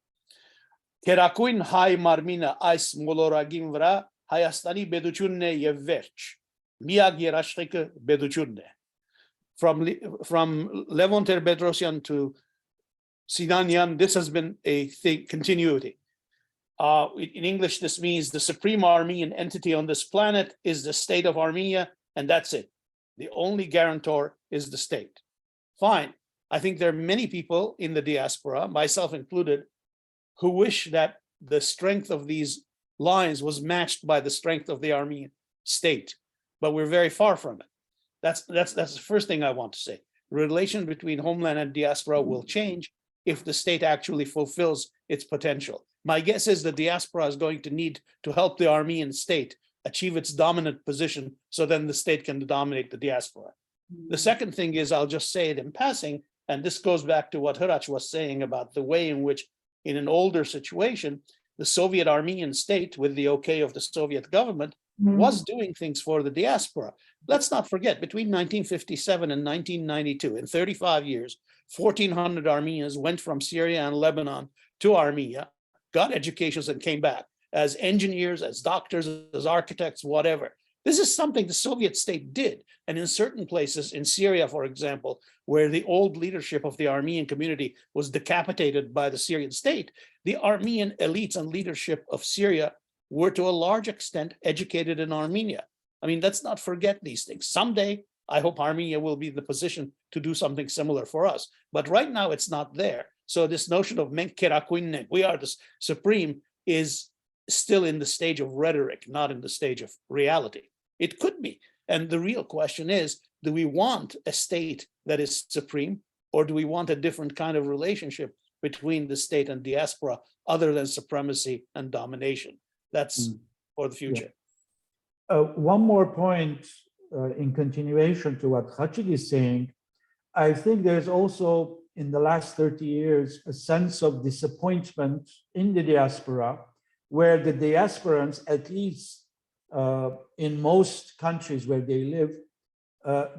Kerakuin hay marmina ais moloragin vra Hayastani beduchunne yev verch. Miag yerashtrike beduchunne. From Levon Terbedrosyan to Sinanyan, this has been a continuity. In English, this means the supreme Armenian entity on this planet is the state of Armenia, and that's it. The only guarantor is the state. Fine. I think there are many people in the diaspora, myself included, who wish that the strength of these lines was matched by the strength of the Armenian state, but we're very far from it. That's the first thing I want to say. The relation between homeland and diaspora will change if the state actually fulfills its potential. My guess is the diaspora is going to need to help the Armenian state achieve its dominant position so then the state can dominate the diaspora. The second thing is, I'll just say it in passing, and this goes back to what Hratch was saying about the way in which, in an older situation, the Soviet Armenian state, with the okay of the Soviet government, was doing things for the diaspora. Let's not forget, between 1957 and 1992, in 35 years, 1,400 Armenians went from Syria and Lebanon to Armenia, got educations and came back as engineers, as doctors, as architects, whatever. This is something the Soviet state did. And in certain places, in Syria, for example, where the old leadership of the Armenian community was decapitated by the Syrian state, the Armenian elites and leadership of Syria were to a large extent educated in Armenia. I mean, let's not forget these things. Someday, I hope Armenia will be in the position to do something similar for us. But right now, it's not there. So this notion of Menkerakuinne, we are the supreme, is still in the stage of rhetoric, not in the stage of reality. It could be. And the real question is, do we want a state that is supreme, or do we want a different kind of relationship between the state and diaspora other than supremacy and domination? That's for the future. Yeah. One more point in continuation to what Khachig is saying. I think there's also, in the last 30 years, a sense of disappointment in the diaspora, where the diasporans, at least in most countries where they live,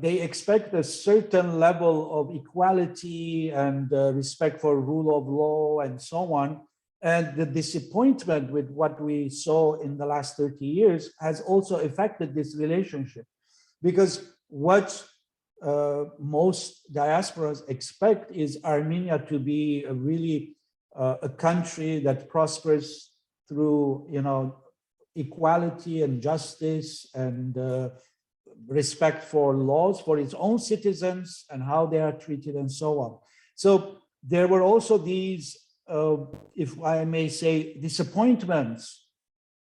they expect a certain level of equality and respect for rule of law and so on. And the disappointment with what we saw in the last 30 years has also affected this relationship. Because what most diasporas expect is Armenia to be a really a country that prospers through, equality and justice and respect for laws for its own citizens and how they are treated and so on. So there were also these, if I may say, disappointments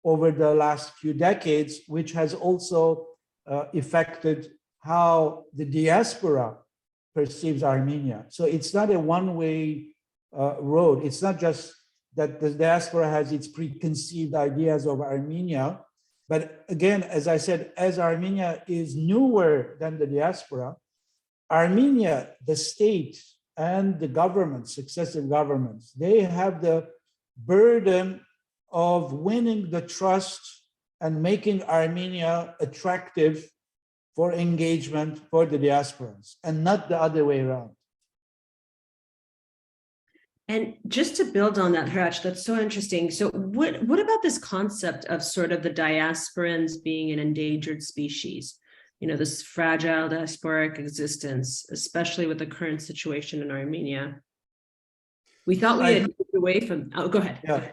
over the last few decades, which has also affected how the diaspora perceives Armenia. So it's not a one-way road. It's not just that the diaspora has its preconceived ideas of Armenia, but again, as I said, as Armenia is newer than the diaspora, Armenia, the state and the governments, successive governments, they have the burden of winning the trust and making Armenia attractive for engagement for the diasporas, and not the other way around. And just to build on that, Hratch, that's so interesting. So what about this concept of sort of the diasporans being an endangered species? You know, this fragile diasporic existence, especially with the current situation in Armenia. We thought we had moved away from, oh, go ahead. Yeah.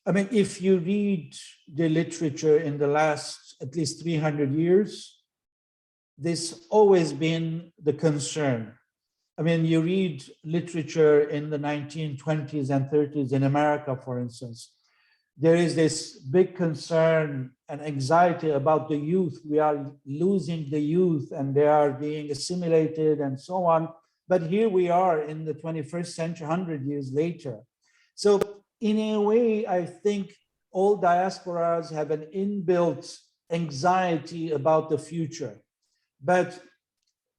I mean, if you read the literature in the last at least 300 years, this always been the concern. I mean, you read literature in the 1920s and 30s in America, for instance, there is this big concern and anxiety about the youth. We are losing the youth and they are being assimilated and so on. But here we are in the 21st century, 100 years later. So in a way, I think all diasporas have an inbuilt anxiety about the future. But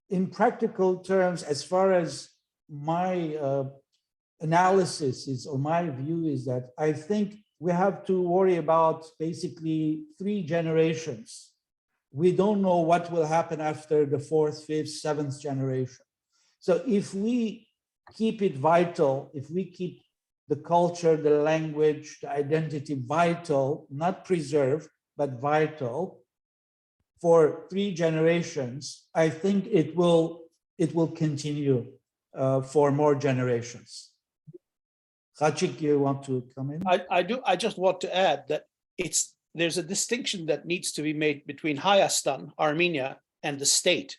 in practical terms, as far as my analysis is, or my view is that I think we have to worry about basically 3 generations. We don't know what will happen after the 4th, 5th, 7th generation. So if we keep it vital, if we keep the culture, the language, the identity vital, not preserved, but vital, for 3 generations, I think it will continue for more generations. Khachig, you want to come in? I do. I just want to add that there's a distinction that needs to be made between Hayastan, Armenia, and the state.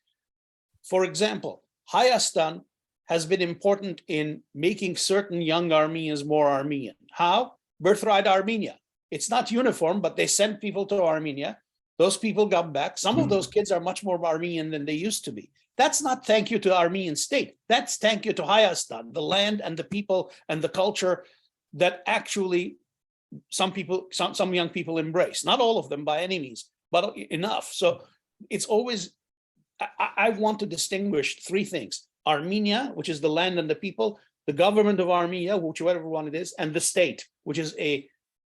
For example, Hayastan has been important in making certain young Armenians more Armenian. How? Birthright Armenia. It's not uniform, but they send people to Armenia. Those people come back. Some of those kids are much more Armenian than they used to be. That's not thank you to the Armenian state. That's thank you to Hayastan, the land and the people and the culture that actually some young people embrace. Not all of them by any means, but enough. So it's always, I want to distinguish 3 things. Armenia, which is the land and the people, the government of Armenia, whichever one it is, and the state, which is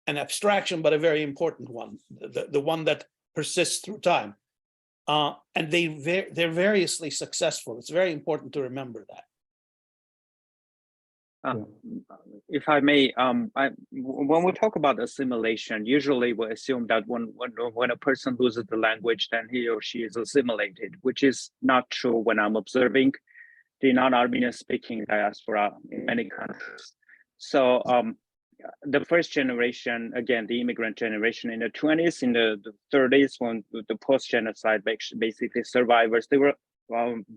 an abstraction, but a very important one, the one that persists through time. And they're variously successful. It's very important to remember that. If I may, when we talk about assimilation, usually we assume that when a person loses the language, then he or she is assimilated, which is not true when I'm observing the non-Armenian speaking diaspora in many countries. So the first generation, again, the immigrant generation in the 20s, in the 30s, when the post-genocide basically survivors, they were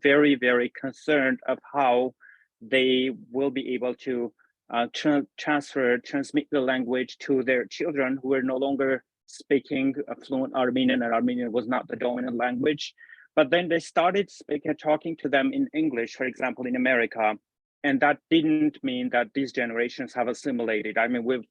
very, very concerned of how they will be able to transmit the language to their children who were no longer speaking fluent Armenian, and Armenian was not the dominant language. But then they started talking to them in English, for example, in America. And that didn't mean that these generations have assimilated. I mean,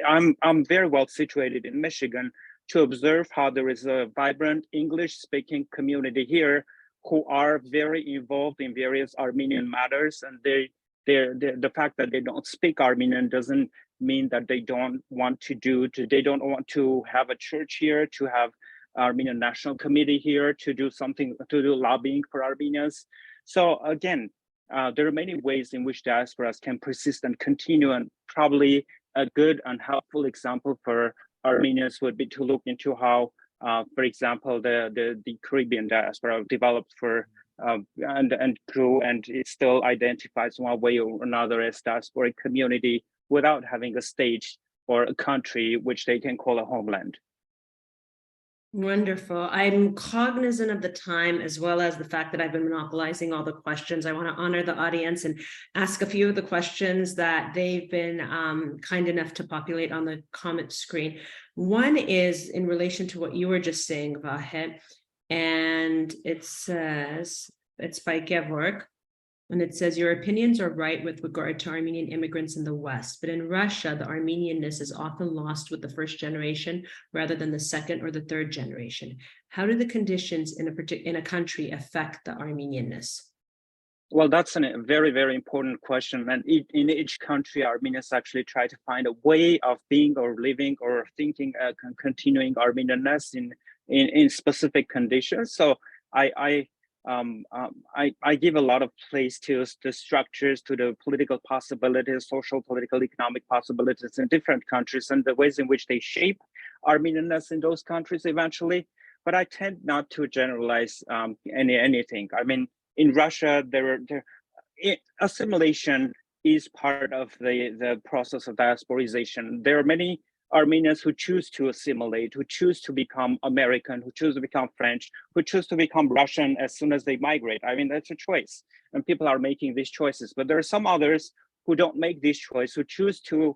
I'm very well situated in Michigan to observe how there is a vibrant English-speaking community here who are very involved in various Armenian matters. And the fact that they don't speak Armenian doesn't mean that they don't want to have a church here, to have Armenian National Committee here, to do lobbying for Armenians. So again, there are many ways in which diasporas can persist and continue, and probably a good and helpful example for Armenians would be to look into how, for example, the Caribbean diaspora developed and grew, and it still identifies one way or another as diasporic community without having a state or a country which they can call a homeland. Wonderful. I'm cognizant of the time as well as the fact that I've been monopolizing all the questions. I want to honor the audience and ask a few of the questions that they've been kind enough to populate on the comment screen. One is in relation to what you were just saying, Vahe, and it says, it's by Gevorg. And it says, your opinions are right with regard to Armenian immigrants in the West, but in Russia, the Armenianness is often lost with the first generation rather than the second or the third generation. How do the conditions in a country affect the Armenianness? Well, that's a very, very important question. And in each country, Armenians actually try to find a way of being or living or thinking, continuing Armenianness in specific conditions. So I give a lot of place to the structures, to the political possibilities, social, political, economic possibilities in different countries and the ways in which they shape Armenianness in those countries eventually. But I tend not to generalize anything. I mean, in Russia, assimilation is part of the process of diasporization. There are many Armenians who choose to assimilate, who choose to become American, who choose to become French, who choose to become Russian as soon as they migrate. I mean, that's a choice, and people are making these choices. But there are some others who don't make this choice, who choose to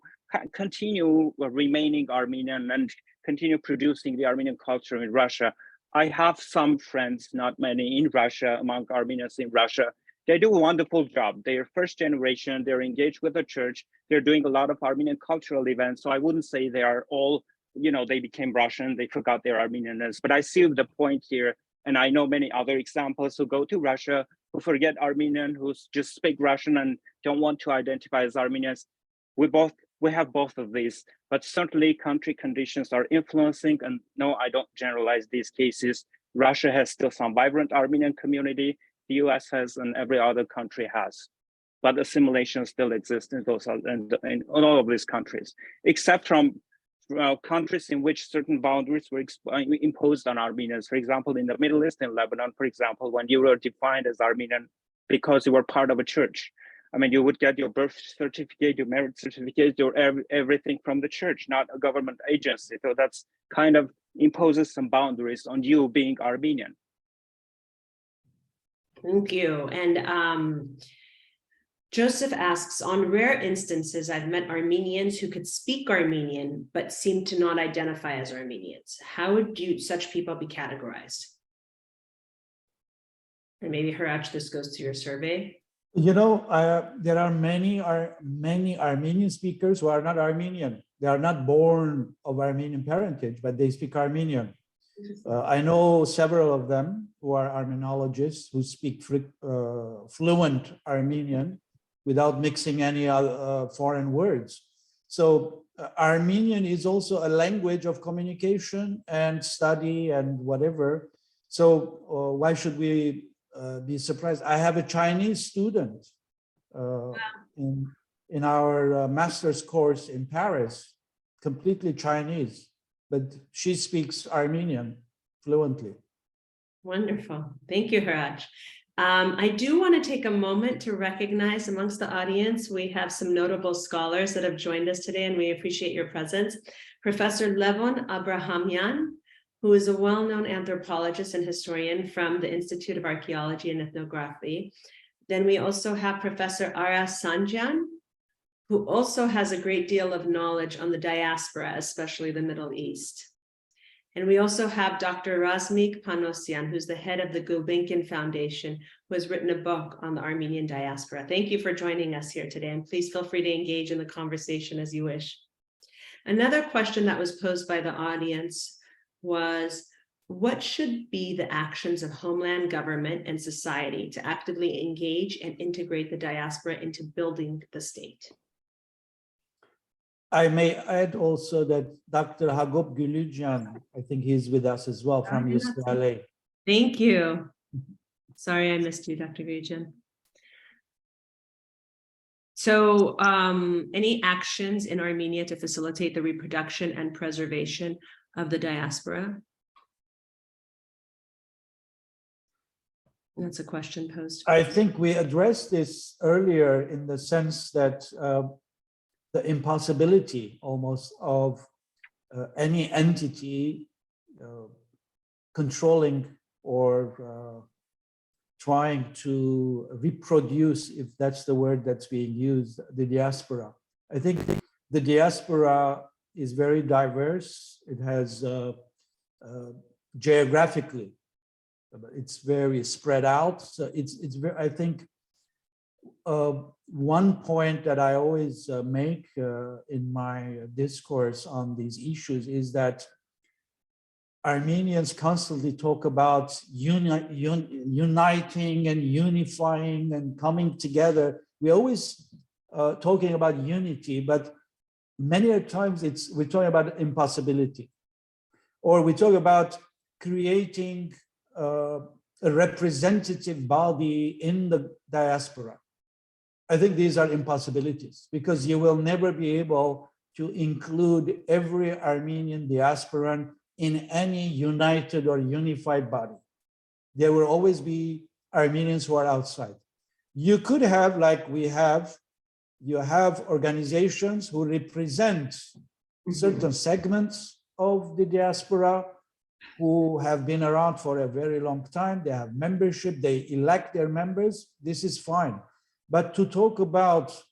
continue remaining Armenian and continue producing the Armenian culture in Russia. I have some friends, not many, in Russia, among Armenians in Russia. They do a wonderful job. They're first generation, they're engaged with the church, they're doing a lot of Armenian cultural events. So I wouldn't say they are all, they became Russian, they forgot their Armenianness. But I see the point here, and I know many other examples who go to Russia, who forget Armenian, who just speak Russian and don't want to identify as Armenians. We have both of these, but certainly country conditions are influencing, and no, I don't generalize these cases. Russia has still some vibrant Armenian community, the US has, and every other country has. But assimilation still exists in in all of these countries, except from countries in which certain boundaries were imposed on Armenians. For example, in the Middle East, in Lebanon, for example, when you were defined as Armenian because you were part of a church. I mean, you would get your birth certificate, your marriage certificate, your everything from the church, not a government agency. So that's kind of imposes some boundaries on you being Armenian. Thank you. And Joseph asks, on rare instances, I've met Armenians who could speak Armenian, but seem to not identify as Armenians. How would such people be categorized? And maybe Hratch, this goes to your survey. There are many Armenian speakers who are not Armenian. They are not born of Armenian parentage, but they speak Armenian. I know several of them who are Armenologists who speak fluent Armenian without mixing any other foreign words. So Armenian is also a language of communication and study and whatever. So why should we be surprised? I have a Chinese student in our master's course in Paris, completely Chinese, but she speaks Armenian fluently. Wonderful. Thank you, Hratch. I do want to take a moment to recognize amongst the audience, we have some notable scholars that have joined us today, and we appreciate your presence. Professor Levon Abrahamyan, who is a well-known anthropologist and historian from the Institute of Archaeology and Ethnography. Then we also have Professor Ara Sanjan, who also has a great deal of knowledge on the diaspora, especially the Middle East. And we also have Dr. Razmik Panosyan, who's the head of the Gulbenkian Foundation, who has written a book on the Armenian diaspora. Thank you for joining us here today, and please feel free to engage in the conversation as you wish. Another question that was posed by the audience was, what should be the actions of homeland government and society to actively engage and integrate the diaspora into building the state? I may add also that Dr. Hagop Gülücan, I think he's with us as well from UCLA. Thank you. Sorry, I missed you, Dr. Gülücan. So any actions in Armenia to facilitate the reproduction and preservation of the diaspora? That's a question posed. I think we addressed this earlier in the sense that the impossibility almost of any entity controlling or trying to reproduce, if that's the word that's being used, the diaspora. I think the diaspora is very diverse. It has geographically, it's very spread out. So it's very, I think one point that I always make in my discourse on these issues is that Armenians constantly talk about uniting and unifying and coming together. We're always talking about unity, but many times we're talking about impossibility, or we talk about creating a representative body in the diaspora. I think these are impossibilities because you will never be able to include every Armenian diasporan in any united or unified body. There will always be Armenians who are outside. You could have, like we have, you have organizations who represent certain segments of the diaspora who have been around for a very long time. They have membership, they elect their members. This is fine. But to talk about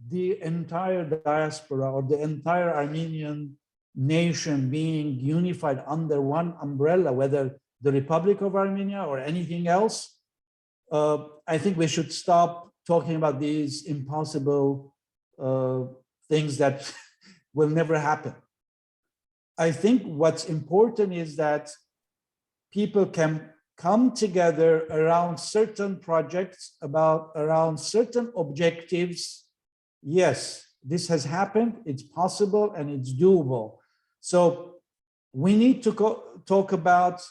the entire diaspora or the entire Armenian nation being unified under one umbrella, whether the Republic of Armenia or anything else, I think we should stop talking about these impossible things that will never happen. I think what's important is that people can come together around certain projects, around certain objectives. Yes, this has happened, it's possible, and it's doable. So we need to talk about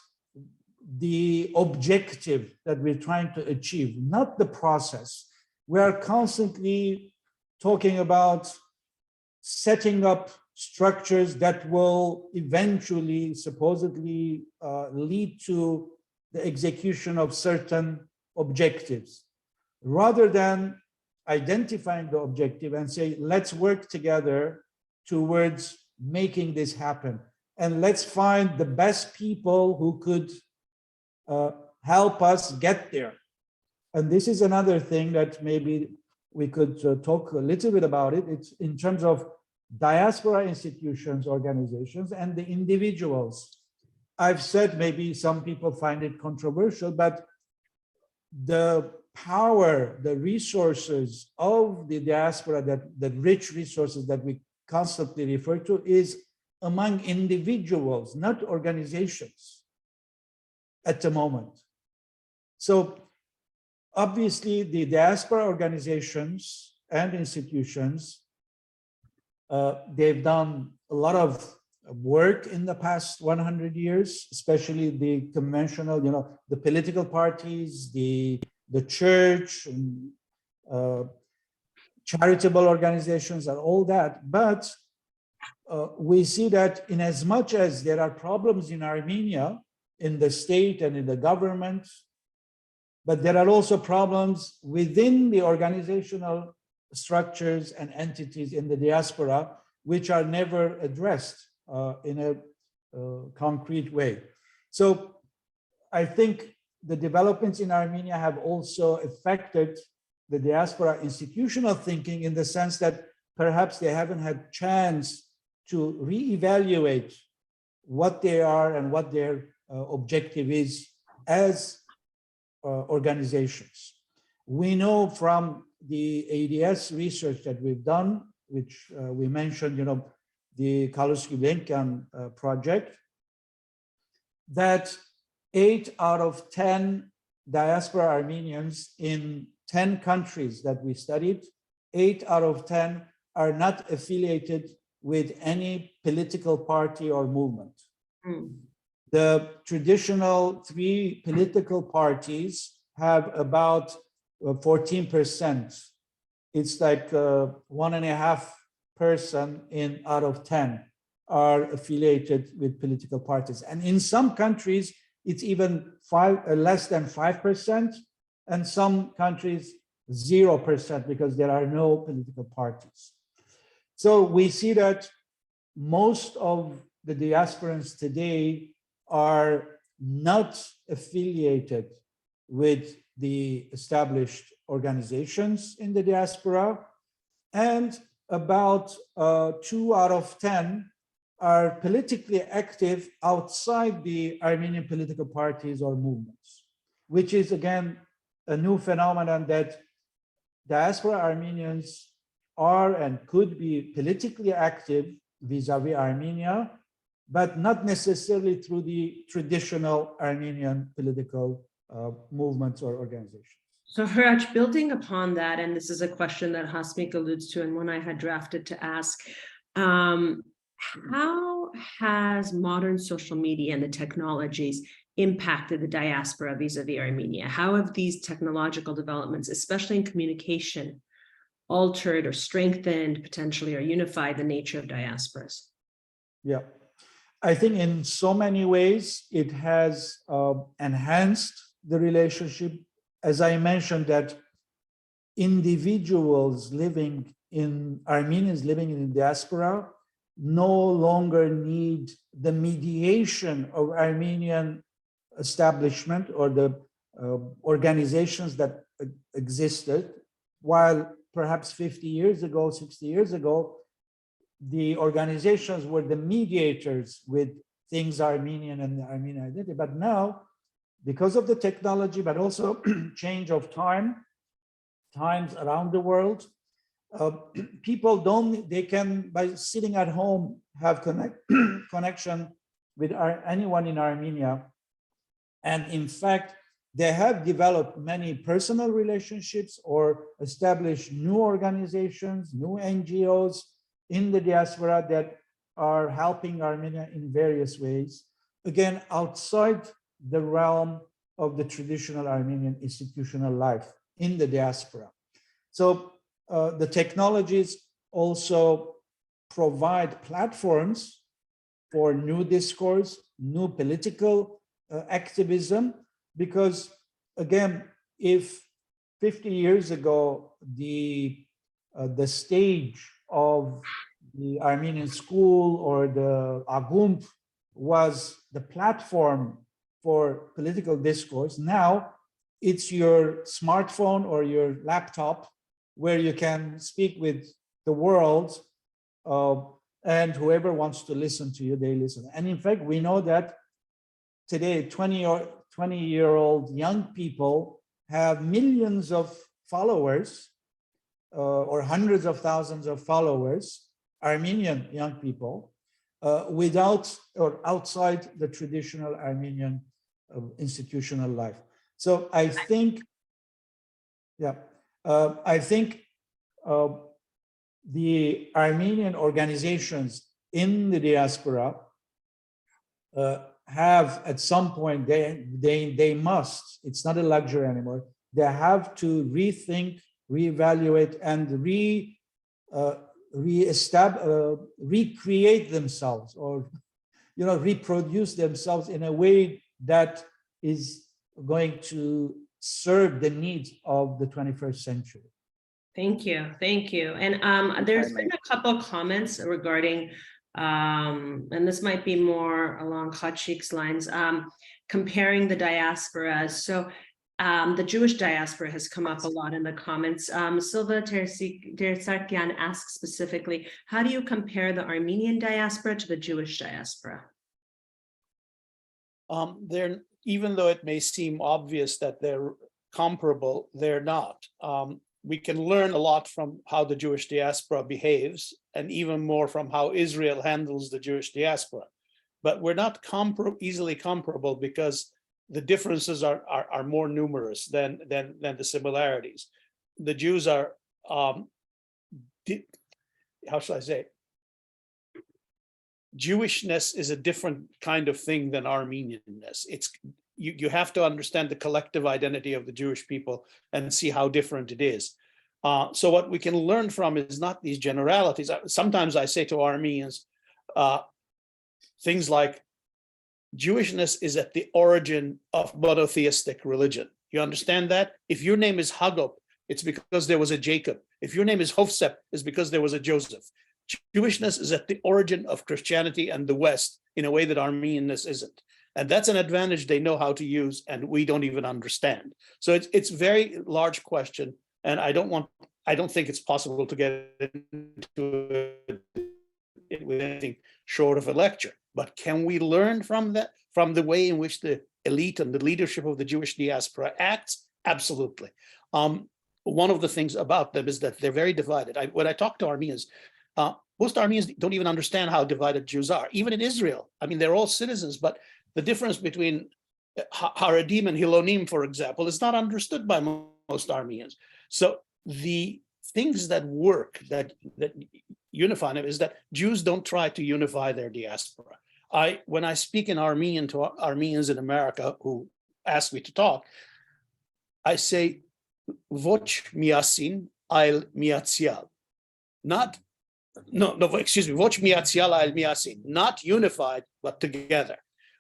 the objective that we're trying to achieve, not the process. We are constantly talking about setting up structures that will eventually, supposedly, lead to the execution of certain objectives, rather than identifying the objective and say, let's work together towards making this happen. And let's find the best people who could help us get there. And this is another thing that maybe we could talk a little bit about it. It's in terms of diaspora institutions, organizations, and the individuals. I've said, maybe some people find it controversial, but the power, the resources of the diaspora, the rich resources that we constantly refer to, is among individuals, not organizations at the moment. So obviously the diaspora organizations and institutions, they've done a lot of work in the past 100 years, especially the conventional, the political parties, the church, and, charitable organizations and all that. But we see that in as much as there are problems in Armenia, in the state and in the government, but there are also problems within the organizational structures and entities in the diaspora, which are never addressed in a concrete way. So I think the developments in Armenia have also affected the diaspora institutional thinking, in the sense that perhaps they haven't had chance to reevaluate what they are and what their objective is as organizations. We know from the ADS research that we've done, which we mentioned, the Tchilingirian project, that 8 out of 10 diaspora Armenians in 10 countries that we studied, 8 out of 10 are not affiliated with any political party or movement. The traditional 3 political parties have about 14%. It's like 1.5 person out of 10 are affiliated with political parties. And in some countries, it's even less than 5%, and some countries 0%, because there are no political parties. So we see that most of the diasporans today are not affiliated with the established organizations in the diaspora, and about 2 out of 10 are politically active outside the Armenian political parties or movements, which is again a new phenomenon that diaspora Armenians are and could be politically active vis-a-vis Armenia, but not necessarily through the traditional Armenian political movements or organizations. So Hratch, building upon that, and this is a question that Hasmik alludes to and one I had drafted to ask, how has modern social media and the technologies impacted the diaspora vis-a-vis Armenia? How have these technological developments, especially in communication, altered or strengthened potentially or unified the nature of diasporas? Yeah, I think in so many ways it has enhanced the relationship. As I mentioned, that individuals living in, Armenians living in the diaspora no longer need the mediation of Armenian establishment or the organizations that existed, while perhaps 50 years ago, 60 years ago, the organizations were the mediators with things Armenian and the Armenian identity. But now, because of the technology, but also change of times around the world, people they can, by sitting at home, have connection with anyone in Armenia. And in fact, they have developed many personal relationships or established new organizations, new NGOs in the diaspora that are helping Armenia in various ways, again, outside the realm of the traditional Armenian institutional life in the diaspora. So the technologies also provide platforms for new discourse, new political activism, because again, if 50 years ago, the stage of the Armenian school or the Agump was the platform for political discourse, now it's your smartphone or your laptop where you can speak with the world, and whoever wants to listen to you, they listen. And in fact, we know that today 20-year-old young people have millions of followers or hundreds of thousands of followers, Armenian young people, without or outside the traditional Armenian institutional life. So I think, I think the Armenian organizations in the diaspora have at some point, they must, it's not a luxury anymore, they have to rethink, reevaluate, and recreate themselves, or reproduce themselves in a way that is going to serve the needs of the 21st century. Thank you. And there's been a couple of comments regarding, and this might be more along Khachig's lines, comparing the diasporas. So the Jewish diaspora has come up a lot in the comments. Silva Tersakyan asks specifically, how do you compare the Armenian diaspora to the Jewish diaspora? Even though it may seem obvious that they're comparable, they're not. We can learn a lot from how the Jewish diaspora behaves, and even more from how Israel handles the Jewish diaspora. But we're not easily comparable because the differences are more numerous than the similarities. The Jews are, how shall I say? Jewishness is a different kind of thing than Armenianness. You have to understand the collective identity of the Jewish people and see how different it is. So what we can learn from is not these generalities. Sometimes I say to Armenians things like, Jewishness is at the origin of monotheistic religion. You understand that? If your name is Hagop, it's because there was a Jacob. If your name is Hofsep, it's because there was a Joseph. Jewishness is at the origin of Christianity and the West in a way that Armenianness isn't. And that's an advantage they know how to use, and we don't even understand. So it's very large question, and I don't think it's possible to get into it with anything short of a lecture. But can we learn from that, from the way in which the elite and the leadership of the Jewish diaspora acts? Absolutely. One of the things about them is that they're very divided. When I talk to Armenians, most Armenians don't even understand how divided Jews are. Even in Israel, I mean, they're all citizens, but the difference between Haredim and Hilonim, for example, is not understood by most Armenians. So the things that work, that unify them, is that Jews don't try to unify their diaspora. When I speak in Armenian to Armenians in America who ask me to talk, I say, Voch miasin al miatzial. Voch miatzial al miasin. Not unified, but together.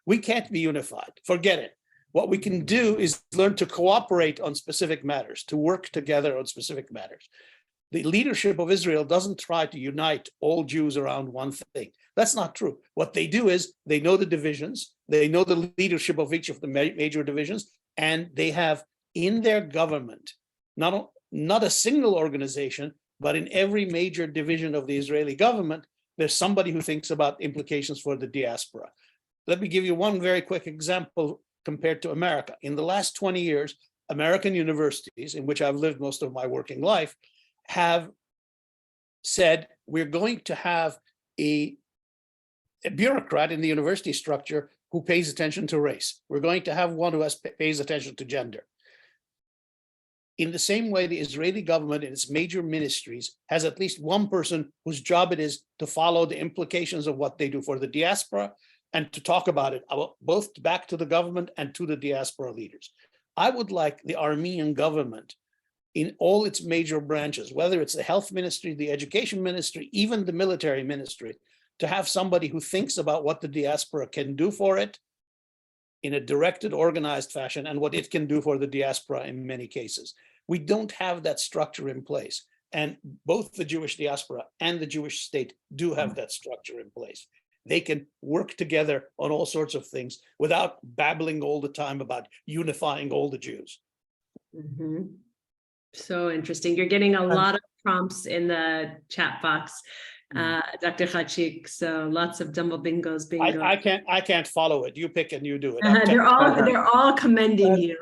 We can't be unified. Forget it. What we can do is learn to cooperate on specific matters, to work together on specific matters. The leadership of Israel doesn't try to unite all Jews around one thing. That's not true. What they do is they know the divisions, they know the leadership of each of the major divisions, and they have in their government, not a single organization, but in every major division of the Israeli government, there's somebody who thinks about implications for the diaspora. Let me give you one very quick example compared to America. In the last 20 years, American universities, in which I've lived most of my working life, have said, we're going to have a bureaucrat in the university structure who pays attention to race. We're going to have one who pays attention to gender. In the same way, the Israeli government in its major ministries has at least one person whose job it is to follow the implications of what they do for the diaspora and to talk about it, both back to the government and to the diaspora leaders. I would like the Armenian government in all its major branches, whether it's the health ministry, the education ministry, even the military ministry, to have somebody who thinks about what the diaspora can do for it in a directed, organized fashion, and what it can do for the diaspora in many cases. We don't have that structure in place. And both the Jewish diaspora and the Jewish state do have that structure in place. They can work together on all sorts of things without babbling all the time about unifying all the Jews. Mm-hmm. So interesting. You're getting a lot of prompts in the chat box, Dr. Khachig. So lots of dumble bingos. I can't follow it. You pick and you do it. They're all commending you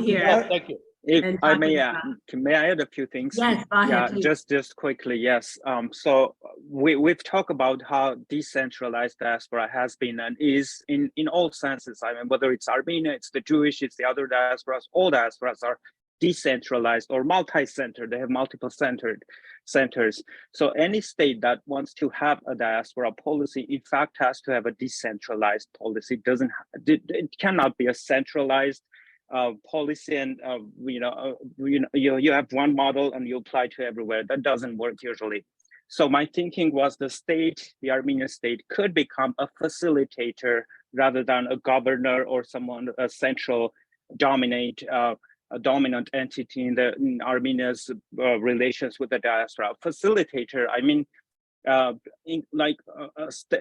here. Thank you. If I may I add a few things? Yes, Vahe, yeah, please. just quickly, yes. So we've talked about how decentralized diaspora has been and is in all senses. I mean, whether it's Armenia, it's the Jewish, it's the other diasporas, all diasporas are decentralized or multi-centered. They have multiple centers. So any state that wants to have a diaspora policy, in fact, has to have a decentralized policy. It cannot be a centralized policy, and you have one model and you apply to everywhere. That doesn't work usually. So my thinking was the Armenian state could become a facilitator rather than a governor or someone, a central a dominant entity in Armenia's relations with the diaspora. Facilitator, I mean, a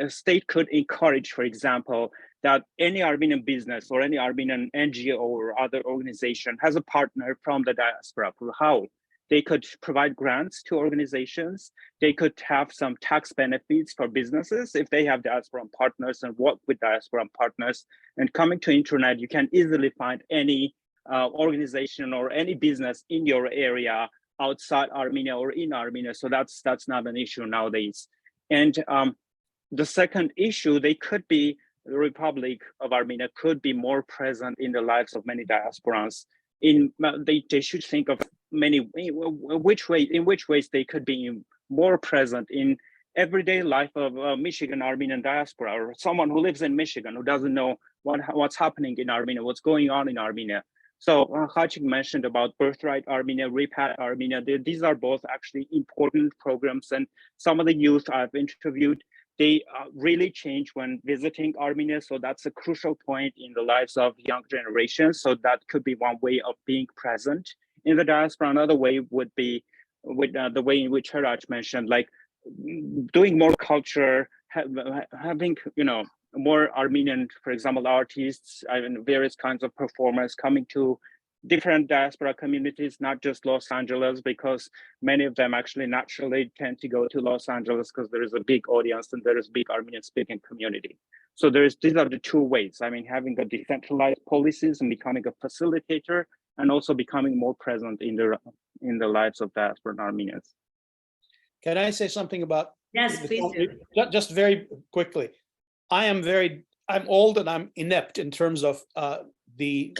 state could encourage, for example, that any Armenian business or any Armenian NGO or other organization has a partner from the diaspora. For how they could provide grants to organizations, they could have some tax benefits for businesses if they have diaspora partners and work with diaspora partners. And coming to internet, you can easily find any organization or any business in your area outside Armenia or in Armenia. So that's not an issue nowadays. And the second issue, the Republic of Armenia could be more present in the lives of many diasporans. They should think of in which ways they could be more present in everyday life of Michigan Armenian diaspora, or someone who lives in Michigan who doesn't know what's happening in Armenia, what's going on in Armenia. So Khachig mentioned about Birthright Armenia, Repat Armenia. These are both actually important programs, and some of the youth I've interviewed, they really change when visiting Armenia. So that's a crucial point in the lives of young generations. So that could be one way of being present in the diaspora. Another way would be with the way in which Hratch mentioned, like doing more culture, having more Armenian, for example, artists, various kinds of performers coming to different diaspora communities, not just Los Angeles, because many of them actually naturally tend to go to Los Angeles because there is a big audience and there is a big Armenian speaking community. So these are the two ways. I mean, having the decentralized policies and becoming a facilitator, and also becoming more present in the lives of diaspora Armenians. Can I say something about? Yes, please do. Just very quickly. I'm old and I'm inept in terms of the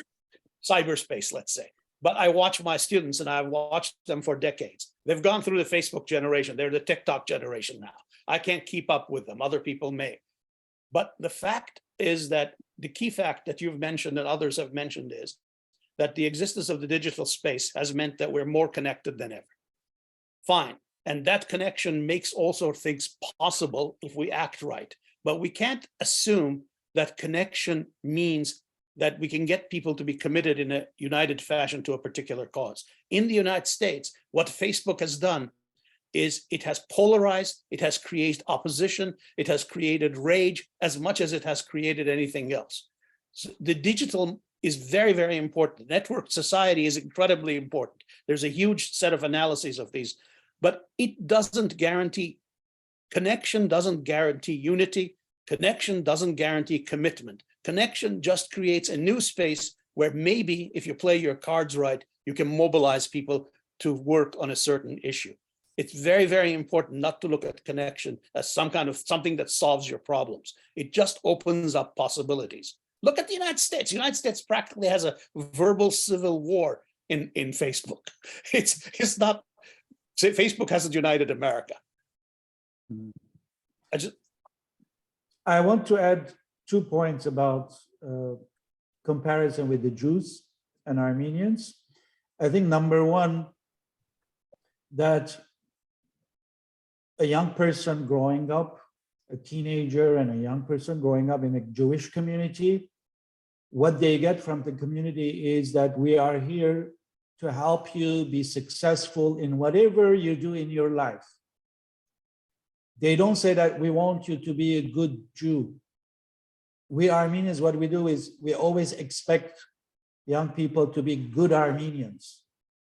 cyberspace, let's say. But I watch my students and I've watched them for decades. They've gone through the Facebook generation. They're the TikTok generation now. I can't keep up with them. Other people may. But the fact is that the key fact that you've mentioned and others have mentioned is that the existence of the digital space has meant that we're more connected than ever. Fine. And that connection makes all sorts of things possible if we act right. But we can't assume that connection means that we can get people to be committed in a united fashion to a particular cause. In the United States, what Facebook has done is it has polarized, it has created opposition, it has created rage as much as it has created anything else. So the digital is very, very important. Network society is incredibly important. There's a huge set of analyses of these, but it doesn't guarantee, connection doesn't guarantee unity, connection doesn't guarantee commitment. Connection just creates a new space where maybe if you play your cards right, you can mobilize people to work on a certain issue. It's very, very important not to look at connection as some kind of something that solves your problems. It just opens up possibilities. Look at the United States. The United States practically has a verbal civil war in Facebook. It's not, say, Facebook hasn't united America. I want to add 2 points about comparison with the Jews and Armenians. I think number one, that a young person growing up, a teenager and a young person growing up in a Jewish community, what they get from the community is that we are here to help you be successful in whatever you do in your life. They don't say that we want you to be a good Jew. We Armenians, what we do is we always expect young people to be good Armenians,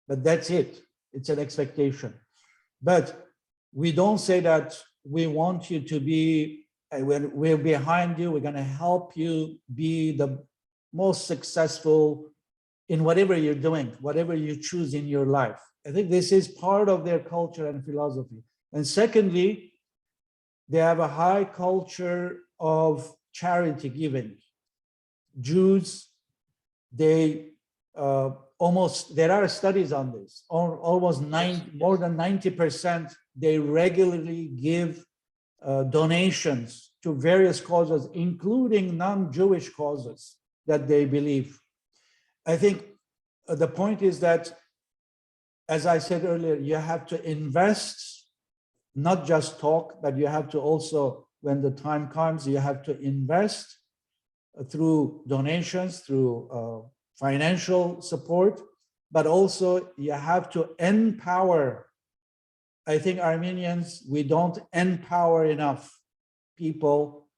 but that's it. It's an expectation. But we don't say that we want you to be, we're behind you, we're going to help you be the most successful in whatever you're doing, whatever you choose in your life. I think this is part of their culture and philosophy. And secondly, they have a high culture of charity giving. Jews, they there are studies on this, almost more than 90%, they regularly give donations to various causes, including non-Jewish causes that they believe. I think the point is that, as I said earlier, you have to invest, not just talk, but you have to also, when the time comes, you have to invest through donations, through financial support, but also you have to empower. I think Armenians, we don't empower enough people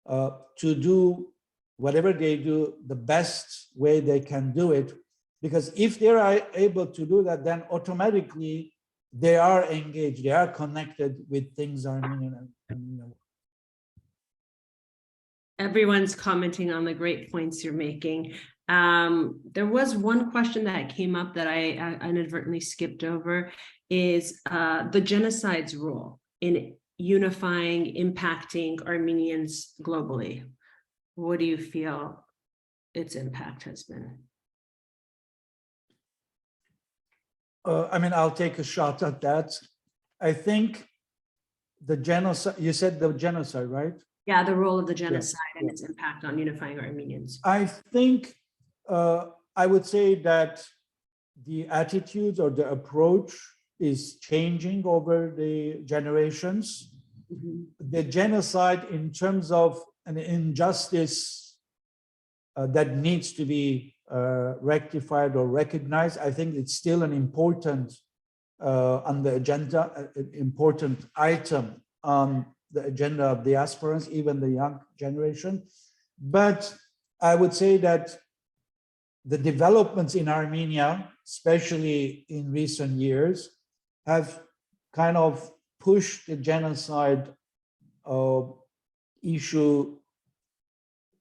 to do whatever they do the best way they can do it, because if they are able to do that, then automatically they are engaged, they are connected with things Armenian. Everyone's commenting on the great points you're making. There was one question that came up that I inadvertently skipped over, is the genocide's role in unifying, impacting Armenians globally. What do you feel its impact has been? I mean, I'll take a shot at that. I think the genocide, you said the genocide, right? Yeah, the role of the genocide and its impact on unifying Armenians. I think I would say that the attitudes or the approach is changing over the generations. The genocide in terms of an injustice that needs to be rectified or recognized, I think it's still an important on the agenda, important item on the agenda of diasporans, even the young generation. But I would say that the developments in Armenia, especially in recent years, have kind of pushed the genocide issue,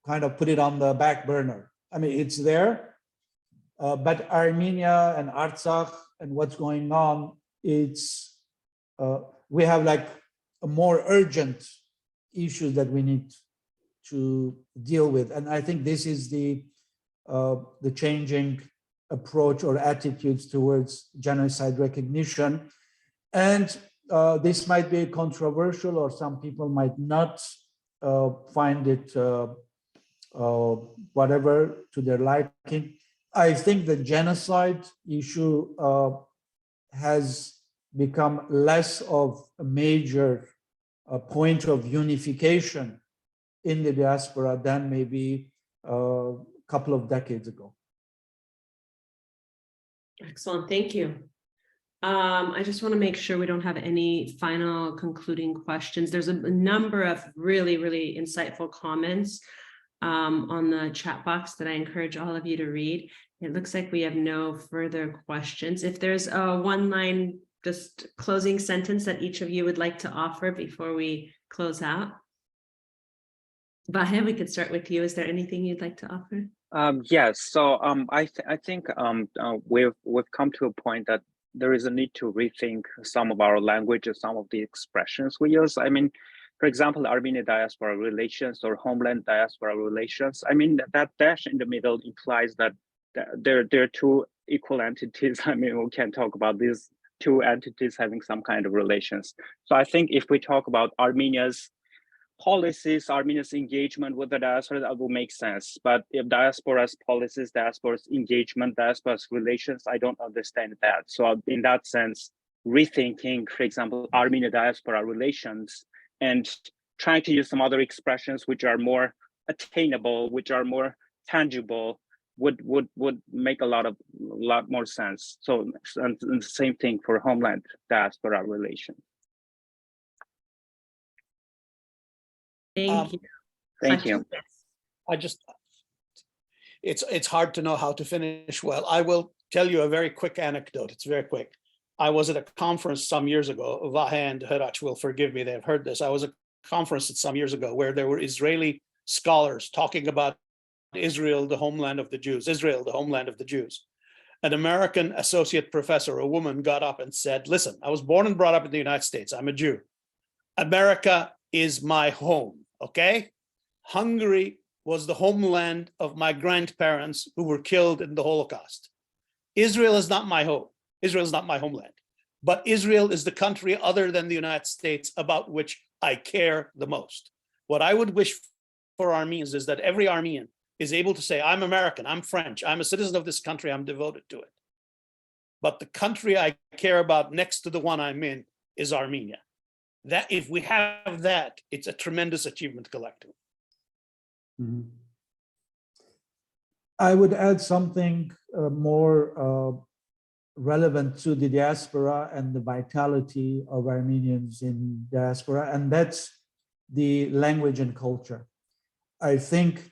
kind of put it on the back burner. I mean, it's there, but Armenia and Artsakh and what's going on, it's we have like a more urgent issue that we need to deal with, and I think this is the changing approach or attitudes towards genocide recognition. And this might be controversial, or some people might not find it whatever to their liking. I think the genocide issue has become less of a major point of unification in the diaspora than maybe a couple of decades ago. Excellent, thank you. I just want to make sure we don't have any final concluding questions. There's a number of really, really insightful comments on the chat box that I encourage all of you to read. It looks like we have no further questions. If there's a one-line, just closing sentence that each of you would like to offer before we close out. Vahe, we could start with you. Is there anything you'd like to offer? Yes. So I think we've come to a point that there is a need to rethink some of our languages, some of the expressions we use. I mean, for example, Armenian diaspora relations or homeland diaspora relations. I mean, that dash in the middle implies that there are two equal entities. I mean, we can talk about these two entities having some kind of relations. So I think if we talk about Armenia's policies, Armenia's engagement with the diaspora, that will make sense. But if diaspora's policies, diaspora's engagement, diaspora's relations, I don't understand that. So in that sense, rethinking, for example, Armenian diaspora relations and trying to use some other expressions which are more attainable, which are more tangible, would make a lot more sense. So and the same thing for homeland diaspora relations. Thank you. Thank you. It's hard to know how to finish well. I will tell you a very quick anecdote. It's very quick. I was at a conference some years ago. Vahe and Hratch will forgive me, they've heard this. I was at a conference some years ago where there were Israeli scholars talking about Israel, the homeland of the Jews, Israel, the homeland of the Jews. An American associate professor, a woman, got up and said, listen, I was born and brought up in the United States. I'm a Jew. America is my home, okay? Hungary was the homeland of my grandparents who were killed in the Holocaust. Israel is not my home. Israel is not my homeland. But Israel is the country other than the United States about which I care the most. What I would wish for Armenians is that every Armenian is able to say, I'm American, I'm French, I'm a citizen of this country, I'm devoted to it. But the country I care about next to the one I'm in is Armenia. That if we have that, it's a tremendous achievement collectively. Mm-hmm. I would add something more relevant to the diaspora and the vitality of Armenians in diaspora, and that's the language and culture. I think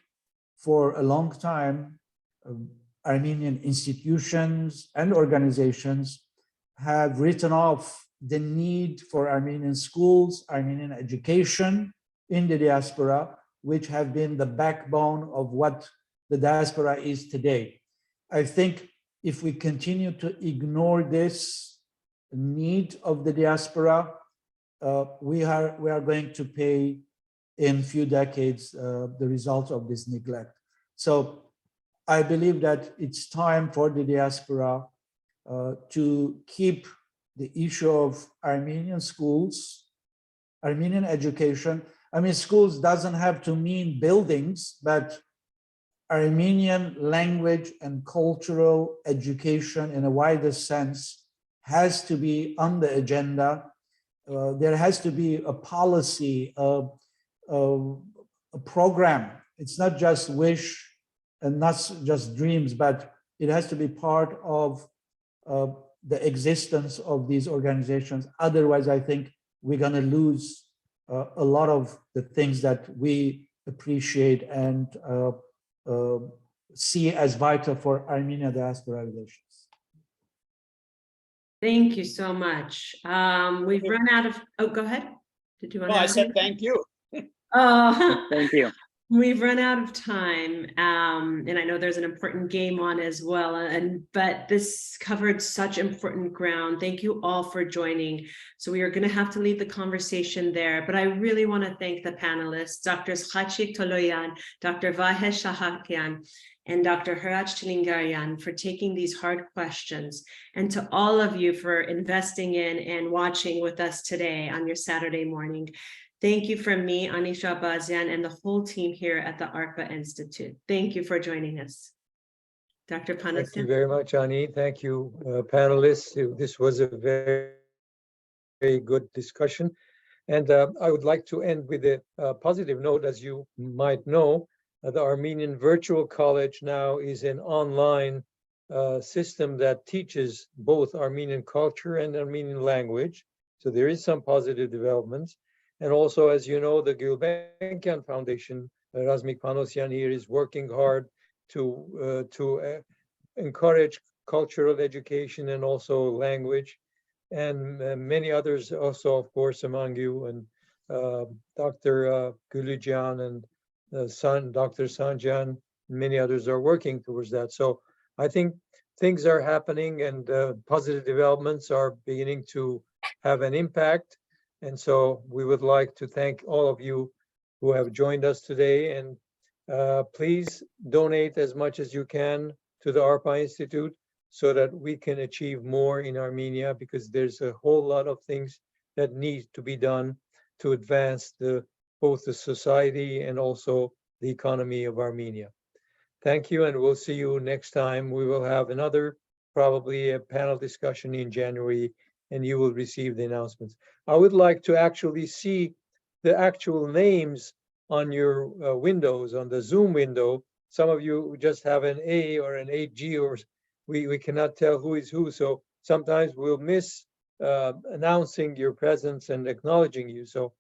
for a long time, Armenian institutions and organizations have written off the need for Armenian schools, Armenian education in the diaspora, which have been the backbone of what the diaspora is today. I think if we continue to ignore this need of the diaspora, we are going to pay in few decades the results of this neglect. So I believe that it's time for the diaspora to keep the issue of Armenian schools, Armenian education. I mean, schools doesn't have to mean buildings, but Armenian language and cultural education in a wider sense has to be on the agenda. There has to be a policy, a program. It's not just wish and not just dreams, but it has to be part of the existence of these organizations. Otherwise, I think we're going to lose a lot of the things that we appreciate and see as vital for Armenia diaspora relations. Thank you so much. We've run out of, oh, go ahead. Did you want No, to? I said thank you. Oh, Thank you. we've run out of time. And I know there's an important game on as well. But this covered such important ground. Thank you all for joining. So we are going to have to leave the conversation there. But I really want to thank the panelists, Drs. Khachig, Tölölyan, Dr. Vahe Sahakyan, and Dr. Hratch Tchilingirian for taking these hard questions, and to all of you for investing in and watching with us today on your Saturday morning. Thank you from me, Ani Shabazian, and the whole team here at the ARPA Institute. Thank you for joining us. Dr. Thank you Panasian. very much, Ani. Thank you, panelists. This was a very, very good discussion. And I would like to end with a positive note. As you might know, the Armenian Virtual College now is an online system that teaches both Armenian culture and Armenian language. So there is some positive developments. And also, as you know, the Gulbenkian Foundation, Razmik Panosyan here, is working hard to encourage cultural education and also language. And many others also, of course, among you, and Dr. Gulujan and Dr. Sanjan, many others are working towards that. So I think things are happening, and positive developments are beginning to have an impact. And so we would like to thank all of you who have joined us today. And please donate as much as you can to the ARPA Institute so that we can achieve more in Armenia, because there's a whole lot of things that need to be done to advance both the society and also the economy of Armenia. Thank you, and we'll see you next time. We will have another, probably a panel discussion in January, and you will receive the announcements. I would like to actually see the actual names on your windows, on the Zoom window. Some of you just have an A or an 8G, or we cannot tell who is who. So sometimes we'll miss announcing your presence and acknowledging you. So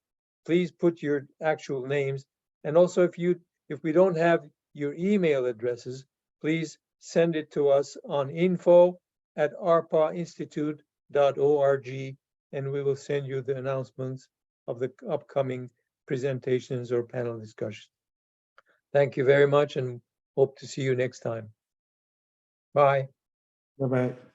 please put your actual names. And also, if we don't have your email addresses, please send it to us on info@arpainstitute.org, and we will send you the announcements of the upcoming presentations or panel discussions. Thank you very much, and hope to see you next time. Bye. Bye-bye.